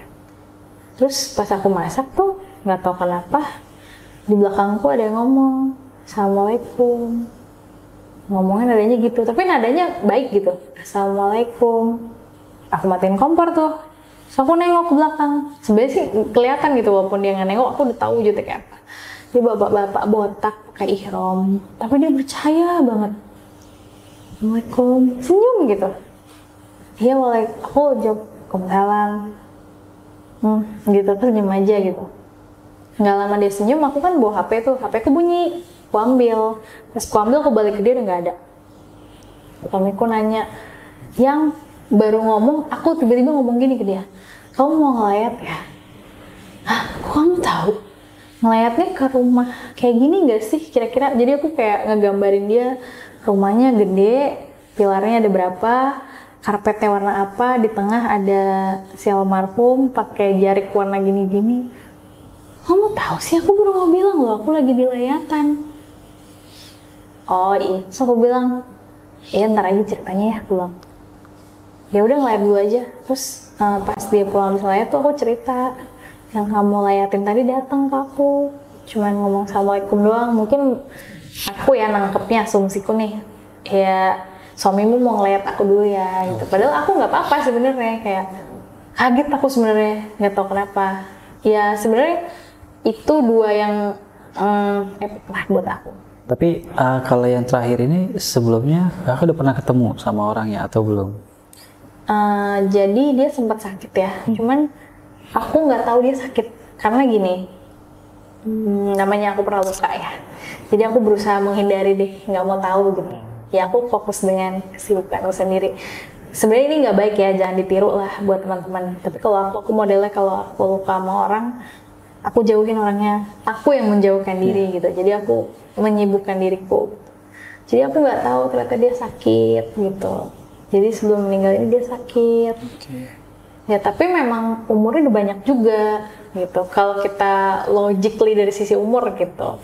Terus pas aku masak tuh nggak tahu kenapa di belakangku ada yang ngomong Assalamualaikum. Ngomongnya nadanya gitu, tapi nadanya baik gitu. Assalamualaikum. Aku matiin kompor tuh. So aku nengok ke belakang. Sebenarnya sih kelihatan gitu, walaupun dia nggak nengok, aku udah tahu wujudnya kayak apa. Dia bapak-bapak botak pakai ihram, tapi dia percaya banget. Assalamualaikum, senyum gitu. Iya, aku jawab Waalaikumsalam. Gitu, terus senyum aja gitu. Nggak lama dia senyum, aku kan bawa HP tuh, HP aku bunyi. Aku ambil, pas aku ambil, aku balik ke dia udah nggak ada. Suamiku nanya, yang baru ngomong, aku tiba-tiba ngomong gini ke dia, kamu mau ngelayat ya? Hah, kok kamu tahu? Ngelayatnya ke rumah kayak gini nggak sih kira-kira? Jadi aku kayak ngegambarin dia, rumahnya gede, pilarnya ada berapa, karpetnya warna apa, di tengah ada si almarhum pakai jarik warna gini-gini. Kamu tahu sih, aku baru mau bilang loh, aku lagi di layatan. Oh iya, so aku bilang, iya ntar aja ceritanya ya, pulang. Ya udah ngelayat dulu aja. Terus pas dia pulang habis layat tuh aku cerita, yang kamu layatin tadi datang ke aku, cuman ngomong Assalamualaikum doang. Mungkin aku ya nangkepnya, asumsiku nih, ya suamimu mau ngelayat aku dulu ya gitu. Padahal aku nggak apa-apa sebenarnya, kayak kaget aku sebenarnya, nggak tahu kenapa. Ya sebenarnya itu dua yang epic lah buat aku. Tapi kalau yang terakhir ini sebelumnya kakak udah pernah ketemu sama orangnya atau belum? Jadi dia sempat sakit ya, cuman aku nggak tahu dia sakit karena gini, namanya aku pernah luka ya. Jadi aku berusaha menghindari deh, nggak mau tahu gitu. Ya aku fokus dengan kesibukanku sendiri. Sebenarnya ini nggak baik ya, jangan ditiru lah buat teman-teman. Tapi kalau aku modelnya kalau aku luka sama orang, aku jauhin orangnya, aku yang menjauhkan diri gitu. Jadi aku menyibukkan diriku. Jadi aku nggak tahu ternyata dia sakit gitu. Jadi sebelum meninggal ini dia sakit. Ya tapi memang umurnya udah banyak juga gitu. Kalau kita logically dari sisi umur gitu.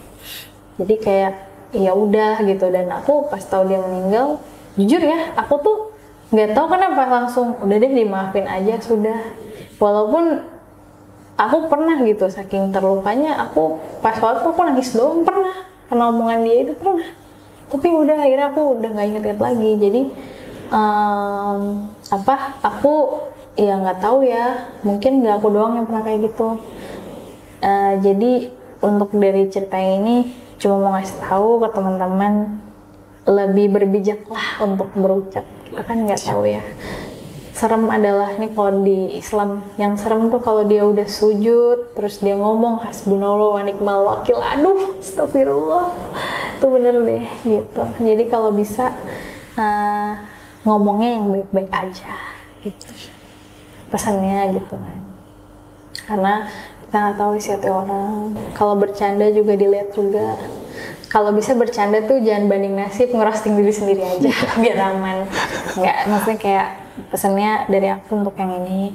Jadi kayak ya udah gitu. Dan aku pas tahu dia meninggal, jujur ya, aku tuh nggak tahu kenapa langsung udah deh dimaafin aja sudah. Walaupun aku pernah gitu, saking terlukanya aku pas waktu aku nangis doang pernah karena omongan dia itu pernah. Tapi udah akhirnya aku udah nggak inget lagi. Jadi aku ya nggak tahu ya, mungkin nggak aku doang yang pernah kayak gitu. Jadi untuk dari cerita ini cuma mau ngasih tahu ke teman-teman, lebih berbijaklah untuk berucap. Kita kan nggak tahu ya. Serem adalah nih kalau di Islam, yang serem tuh kalau dia udah sujud terus dia ngomong hasbunallah wa ni'mal wakil. Aduh, astagfirullah, itu bener deh gitu. Jadi kalau bisa ngomongnya yang baik-baik aja gitu, pesannya gitu kan. Karena kita nggak tahu isi hati orang. Kalau bercanda juga dilihat juga. Kalau bisa bercanda tuh jangan banding nasib, ngerosting diri sendiri aja biar aman. Nggak, maksudnya kayak pesannya dari aku untuk yang ini.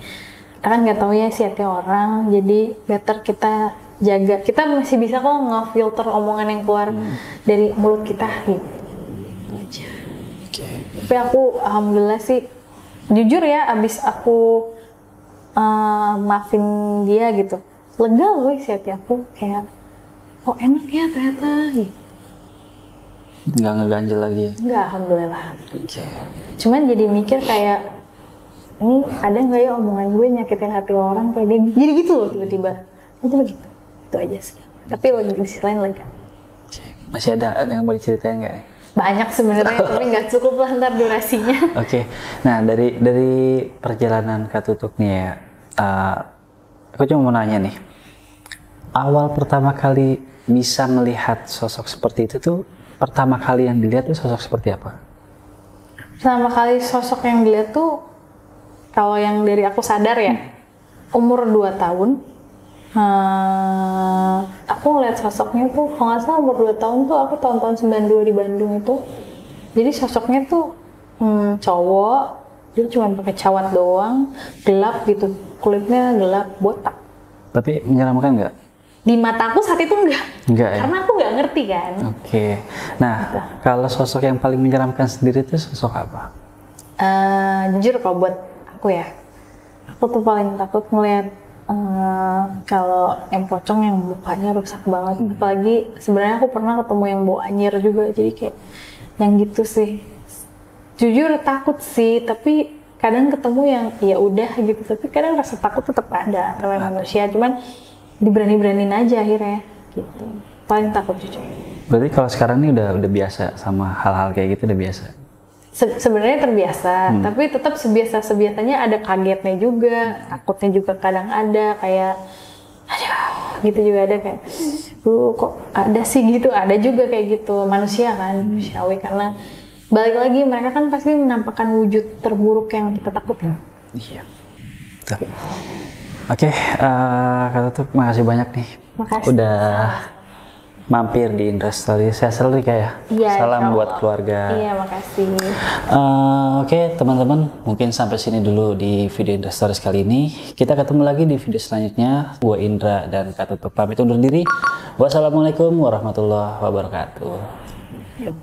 Kita kan nggak tahu ya isi hati orang, jadi better kita jaga. Kita masih bisa kok nge-filter omongan yang keluar dari mulut kita gitu aja. Tapi aku alhamdulillah sih, jujur ya, abis aku maafin dia gitu, lega loh isi hati aku, kayak oh enak ya ternyata gitu. Nggak ngeganjel lagi? Nggak, alhamdulillah. Cuman jadi mikir kayak, ini ada nggak ya omongan gue nyakitin hati orang kayak dia, jadi gitu loh tiba-tiba aja begitu. Itu aja sih. Tapi lagi di sisi lain lega. Masih ada yang mau diceritain nggak? Banyak sebenarnya, tapi nggak cukup lah ntar durasinya. Oke. Nah dari perjalanan Kak Tutuk nih ya, aku cuma mau nanya nih, awal pertama kali bisa melihat sosok seperti itu tuh, pertama kali yang dilihat tuh sosok seperti apa? Pertama kali sosok yang dilihat tuh kalau yang dari aku sadar ya, umur 2 tahun, aku ngeliat sosoknya tuh, kalau nggak salah umur 2 tahun tuh aku tahun-tahun 92 di Bandung itu. Jadi sosoknya tuh cowok, dia cuma pakai cawat doang, gelap gitu, kulitnya gelap, botak. Tapi menyeramkan nggak? Di mataku saat itu enggak. Enggak ya? Karena aku nggak ngerti kan. Oke. Nah, kalau sosok yang paling menyeramkan sendiri itu sosok apa? Jujur kalau buat aku ya, aku tuh paling takut ngeliat kalau yang pocong yang mukanya rusak banget. Apalagi sebenarnya aku pernah ketemu yang bau anyir juga, jadi kayak yang gitu sih. Jujur takut sih, tapi kadang ketemu yang ya udah gitu. Tapi kadang rasa takut tetap ada namanya manusia, cuman diberani-beranin aja akhirnya gitu. Paling takut jujur. Berarti kalau sekarang ini udah biasa sama hal-hal kayak gitu, udah biasa? Sebenarnya terbiasa, tapi tetap sebiasanya ada kagetnya juga, takutnya juga kadang ada kayak, aduh, gitu juga ada kayak, kok ada sih gitu, ada juga kayak gitu, manusia kan, manusiawi karena balik lagi mereka kan pasti menampakkan wujud terburuk yang kita takutin. Iya. Oke, Kak Tutut, makasih banyak nih. Makasih. Udah mampir di Indra Story. Saya selalu kayak Iya, salam buat keluarga. Iya, makasih. Oke, teman-teman, mungkin sampai sini dulu di video Indra Stories kali ini. Kita ketemu lagi di video selanjutnya. Gua Indra dan Kak Tutut pamit undur diri. Wassalamualaikum warahmatullahi wabarakatuh. Yuk.